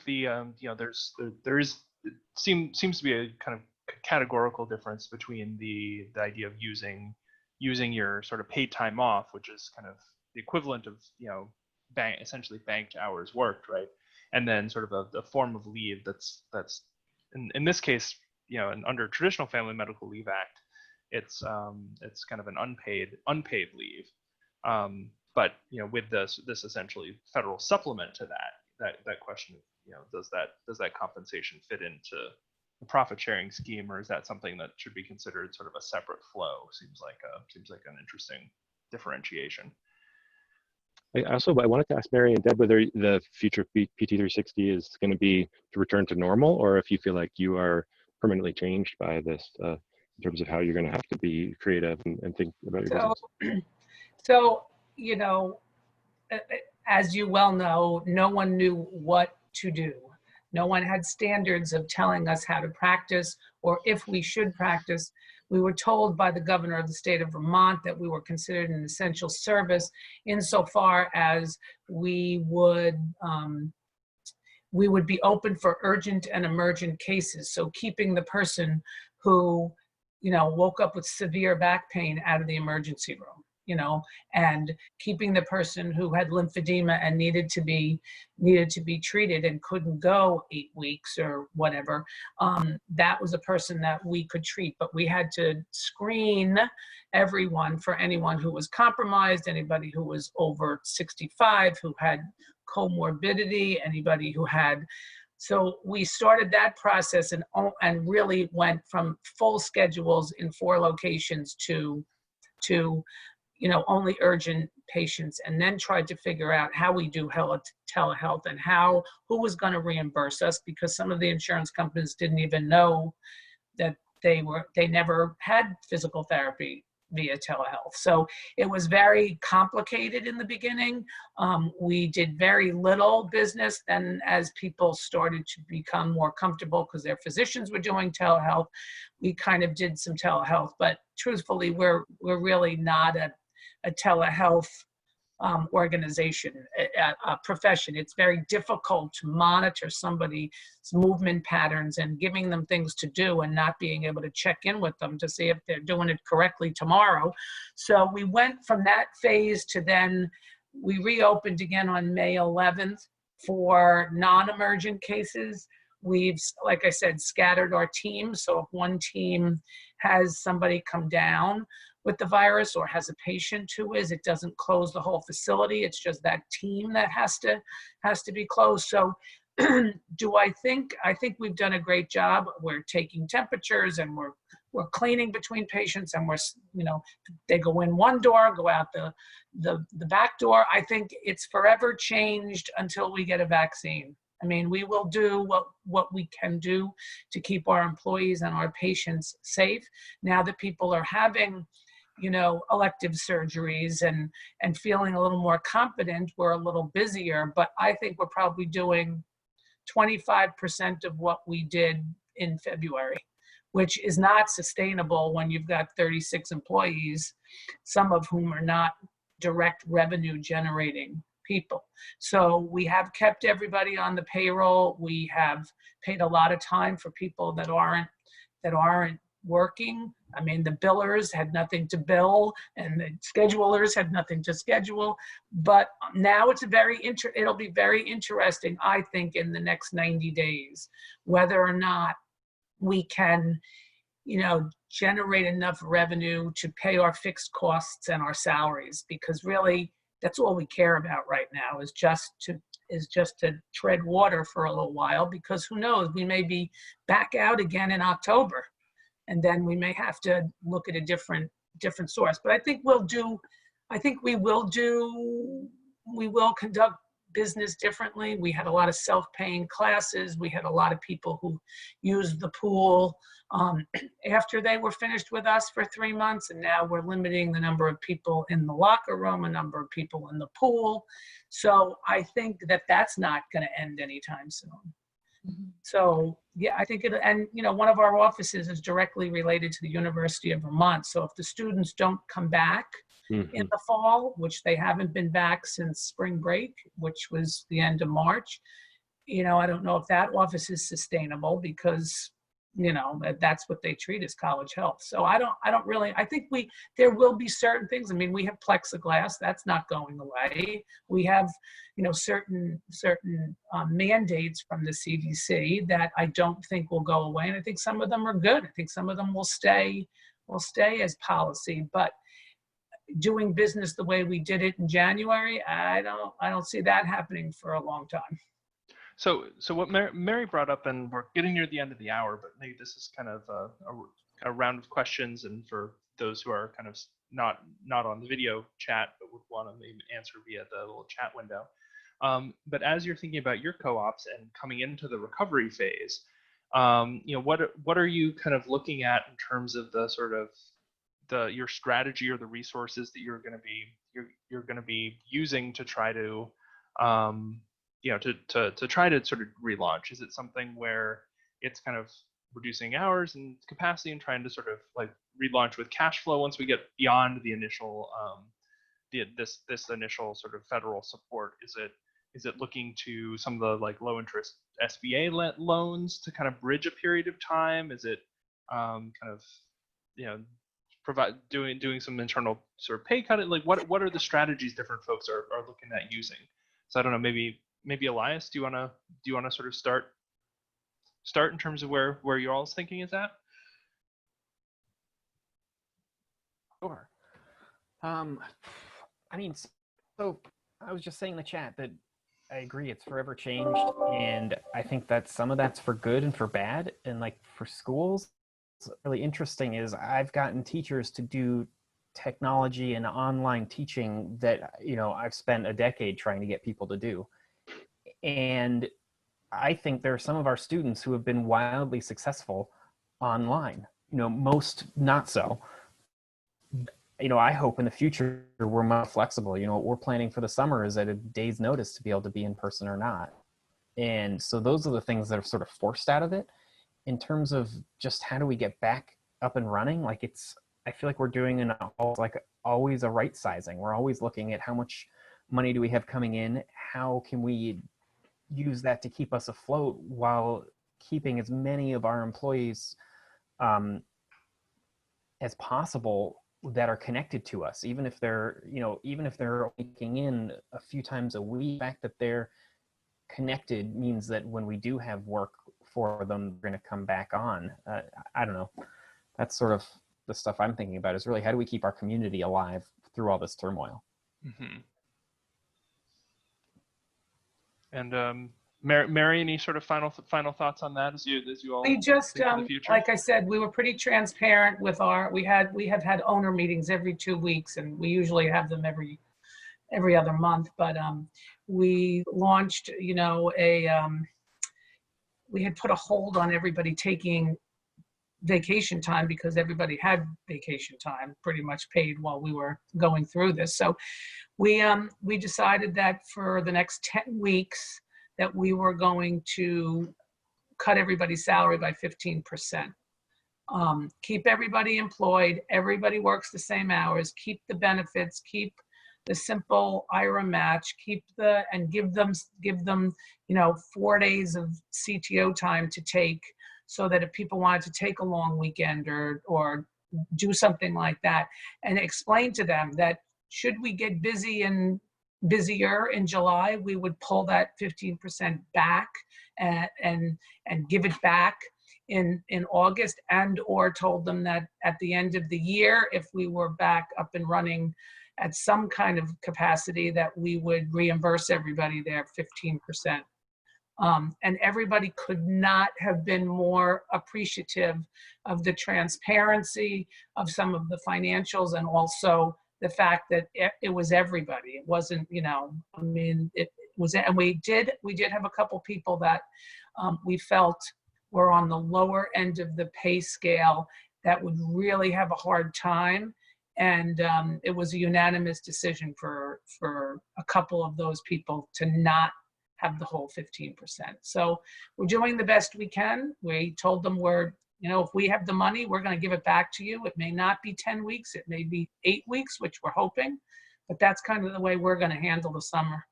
seems to be a kind of categorical difference between the idea of using your sort of paid time off, which is kind of the equivalent of, you know, essentially banked hours worked, right? And then sort of a form of leave that's in this case, you know, under traditional Family Medical Leave Act, it's kind of an unpaid leave. But you know, with this essentially federal supplement to that question of, you know, does that compensation fit into the profit sharing scheme, or is that something that should be considered sort of a separate flow? Seems like an interesting differentiation. I wanted to ask Mary and Deb whether the future PT360 is going to be to return to normal, or if you feel like you are permanently changed by this in terms of how you're going to have to be creative and think about your business. So, you know, as you well know, no one knew what to do. No one had standards of telling us how to practice or if we should practice. We were told by the governor of the state of Vermont that we were considered an essential service insofar as we would be open for urgent and emergent cases. So keeping the person who, you know, woke up with severe back pain out of the emergency room. and keeping the person who had lymphedema and needed to be treated and couldn't go 8 weeks or whatever. That was a person that we could treat, but we had to screen everyone for anyone who was compromised, anybody who was over 65, who had comorbidity, anybody who had. So we started that process and really went from full schedules in 4 locations to only urgent patients, and then tried to figure out how we do telehealth and who was going to reimburse us, because some of the insurance companies didn't even know that they never had physical therapy via telehealth. So it was very complicated in the beginning. We did very little business. Then as people started to become more comfortable because their physicians were doing telehealth, we kind of did some telehealth. But truthfully, we're really not a telehealth organization, a profession. It's very difficult to monitor somebody's movement patterns and giving them things to do and not being able to check in with them to see if they're doing it correctly tomorrow. So we went from that phase to then we reopened again on May 11th for non-emergent cases. We've, like I said, scattered our teams. So if one team has somebody come down with the virus or has a patient who is, it doesn't close the whole facility. It's just that team that has to be closed. So I think we've done a great job. We're taking temperatures and we're cleaning between patients, and they go in one door, go out the back door. I think it's forever changed until we get a vaccine. I mean, we will do what we can do to keep our employees and our patients safe. Now that people are having elective surgeries and feeling a little more confident, we're a little busier, but I think we're probably doing 25% of what we did in February, which is not sustainable when you've got 36 employees, some of whom are not direct revenue generating people. So we have kept everybody on the payroll. We have paid a lot of time for people that aren't working. I mean, the billers had nothing to bill and the schedulers had nothing to schedule. But now it'll be very interesting, I think, in the next 90 days, whether or not we can, generate enough revenue to pay our fixed costs and our salaries, because really that's all we care about right now is just to tread water for a little while, because who knows, we may be back out again in October. And then we may have to look at a different source. But I think we will conduct business differently. We had a lot of self-paying classes. We had a lot of people who used the pool after they were finished with us for 3 months. And now we're limiting the number of people in the locker room, a number of people in the pool. So I think that's not going to end anytime soon. Mm-hmm. So yeah, I think one of our offices is directly related to the University of Vermont. So if the students don't come back in the fall, which they haven't been back since spring break, which was the end of March, I don't know if that office is sustainable, because that's what they treat as college health. So I think there will be certain things. I mean, we have plexiglass, that's not going away. We have, certain mandates from the CDC that I don't think will go away. And I think some of them are good. I think some of them will stay as policy, but doing business the way we did it in January, I don't see that happening for a long time. So what Mary brought up, and we're getting near the end of the hour, but maybe this is kind of a round of questions, and for those who are kind of not on the video chat but would want to maybe answer via the little chat window. But as you're thinking about your co-ops and coming into the recovery phase, what are you kind of looking at in terms of the sort of your strategy or the resources that you're going to be using to try to to try to sort of relaunch? Is it something where it's kind of reducing hours and capacity and trying to sort of like relaunch with cash flow once we get beyond the initial this initial sort of federal support? Is it looking to some of the like low interest SBA loans to kind of bridge a period of time? Is it kind of doing some internal sort of pay cut? Like what are the strategies different folks are looking at using? So I don't know, maybe Elias, do you wanna sort of start in terms of where your all's thinking is at? Sure. I mean, so I was just saying in the chat that I agree it's forever changed, and I think that some of that's for good and for bad. And like for schools, what's really interesting is I've gotten teachers to do technology and online teaching that, you know, I've spent a decade trying to get people to do. And I think there are some of our students who have been wildly successful online, you know, most not so. You know, I hope in the future we're more flexible. You know, what we're planning for the summer is at a day's notice to be able to be in person or not. And so those are the things that are sort of forced out of it. In terms of just how do we get back up and running, like I feel like we're doing always a right sizing. We're always looking at how much money do we have coming in? How can we use that to keep us afloat while keeping as many of our employees as possible that are connected to us, even if they're making in a few times a week. The fact that they're connected means that when we do have work for them, they're going to come back on. I don't know. That's sort of the stuff I'm thinking about, is really how do we keep our community alive through all this turmoil? Mm-hmm. And Mary, any sort of final thoughts on that as you all We just, think of the future? like I said, we were pretty transparent with we have had owner meetings every 2 weeks, and we usually have them every other month. But we launched, you know, we had put a hold on everybody taking vacation time because everybody had vacation time pretty much paid while we were going through this. So we decided that for the next 10 weeks that we were going to cut everybody's salary by 15%. Keep everybody employed, everybody works the same hours, keep the benefits, keep the simple IRA match, and give them, you know, 4 days of CTO time to take, so that if people wanted to take a long weekend or do something like that, and explain to them that should we get busier in July, we would pull that 15% back and give it back in August, or told them that at the end of the year, if we were back up and running at some kind of capacity, that we would reimburse everybody their 15%. And everybody could not have been more appreciative of the transparency of some of the financials, and also the fact that it was everybody. It wasn't, you know, I mean, it was, and we did have a couple people that we felt were on the lower end of the pay scale that would really have a hard time. And it was a unanimous decision for a couple of those people to not have the whole 15%. So we're doing the best we can. We told them if we have the money, we're going to give it back to you. It may not be 10 weeks, it may be 8 weeks, which we're hoping, but that's kind of the way we're going to handle the summer.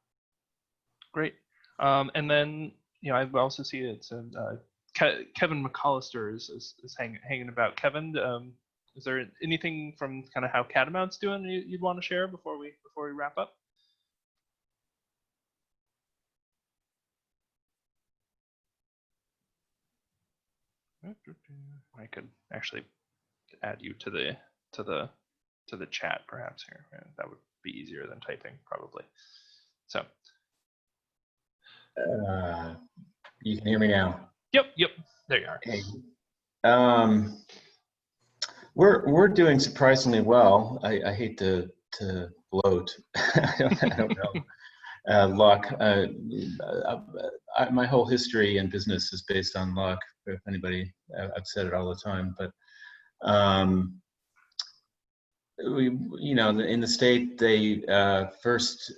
Great. And then, you know, I also see it's Kevin McAllister is hanging about. Kevin, is there anything from kind of how Catamount's doing you'd want to share before we wrap up? I could actually add you to the chat perhaps here. That would be easier than typing probably. So you can hear me now. Yep. There you are. Hey. We're doing surprisingly well. I hate to gloat. I don't know. Luck. My whole history in business is based on luck. If anybody, I've said it all the time. But in the state, they first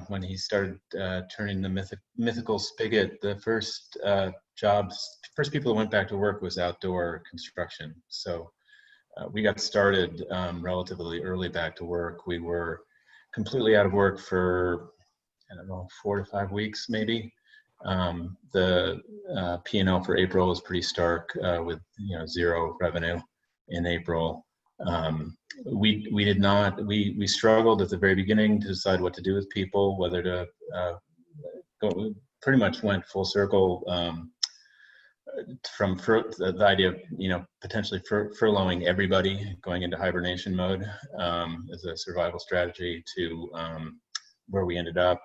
when he started turning the mythical spigot, the first people that went back to work was outdoor construction. So we got started relatively early back to work. We were completely out of work for, I don't know, 4 to 5 weeks maybe. The P&L for April was pretty stark with 0 revenue in April. We did not, we struggled at the very beginning to decide what to do with people, whether to go, pretty much went full circle from the idea of, potentially furloughing everybody, going into hibernation mode as a survival strategy, to where we ended up.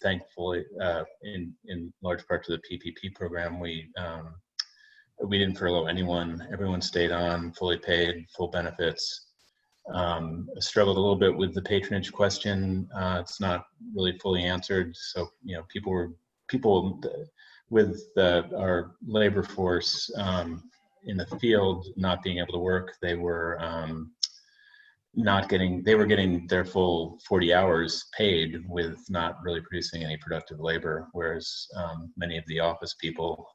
Thankfully, in large part to the PPP program, we didn't furlough anyone. Everyone stayed on, fully paid, full benefits. Struggled a little bit with the patronage question. It's not really fully answered. So, people with our labor force in the field not being able to work, they were getting their full 40 hours paid with not really producing any productive labor, whereas many of the office people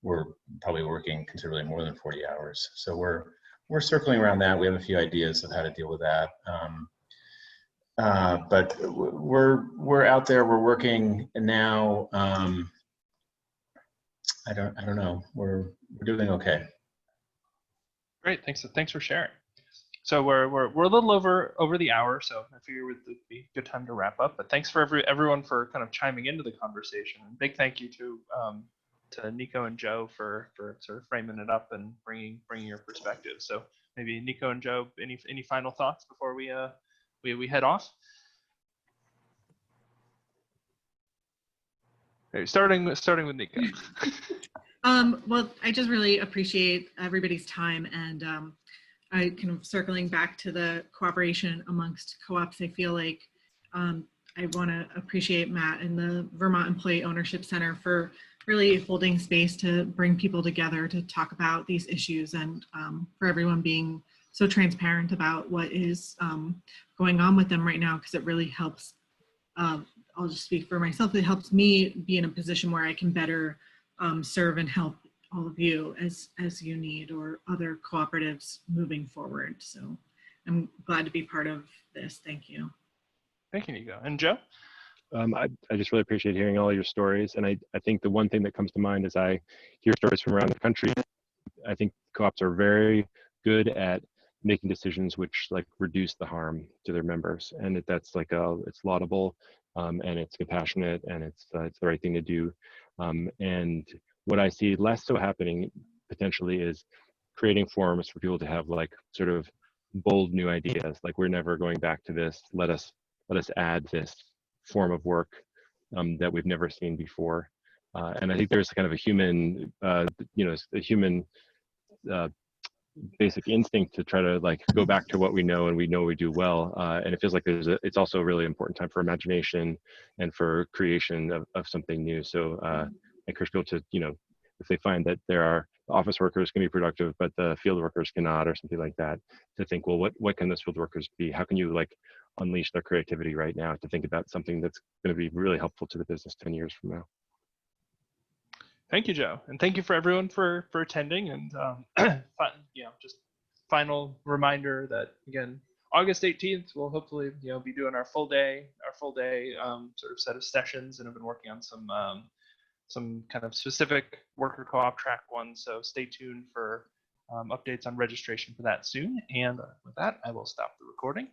were probably working considerably more than 40 hours. So we're circling around that. We have a few ideas of how to deal with that. But we're out there. We're working now. I don't know. We're doing okay. Great. Thanks for sharing. So we're a little over the hour, so I figured it would be a good time to wrap up. But thanks for everyone for kind of chiming into the conversation. And big thank you to Nico and Joe for sort of framing it up and bringing your perspective. So maybe Nico and Joe, any final thoughts before we head off? Okay, starting with Nico. Well, I just really appreciate everybody's time, and I kind of circling back to the cooperation amongst co-ops. I feel like I want to appreciate Matt and the Vermont Employee Ownership Center for really holding space to bring people together to talk about these issues, and for everyone being so transparent about what is going on with them right now, because it really helps. I'll just speak for myself. It helps me be in a position where I can better serve and help all of you as you need, or other cooperatives moving forward. So I'm glad to be part of this. Thank you. Thank you, Nico. And Joe? I just really appreciate hearing all your stories. And I think the one thing that comes to mind as I hear stories from around the country, I think co-ops are very good at making decisions which like reduce the harm to their members. And that's like it's laudable, and it's compassionate, and it's the right thing to do. And what I see less so happening potentially is creating forums for people to have like sort of bold new ideas. Like, we're never going back to this. Let us add this form of work that we've never seen before. And I think there's kind of a human, a human basic instinct to try to like go back to what we know and we know we do well. And it feels like it's also a really important time for imagination and for creation of something new. So I encourage people to, if they find that there are office workers can be productive, but the field workers cannot, or something like that, to think, well, what can those field workers be? How can you like unleash their creativity right now to think about something that's going to be really helpful to the business 10 years from now? Thank you, Joe, and thank you for everyone for attending. And just final reminder that again, August 18th, we'll hopefully be doing our full day sort of set of sessions, and have been working on some kind of specific worker co-op track ones. So stay tuned for updates on registration for that soon. And with that, I will stop the recording.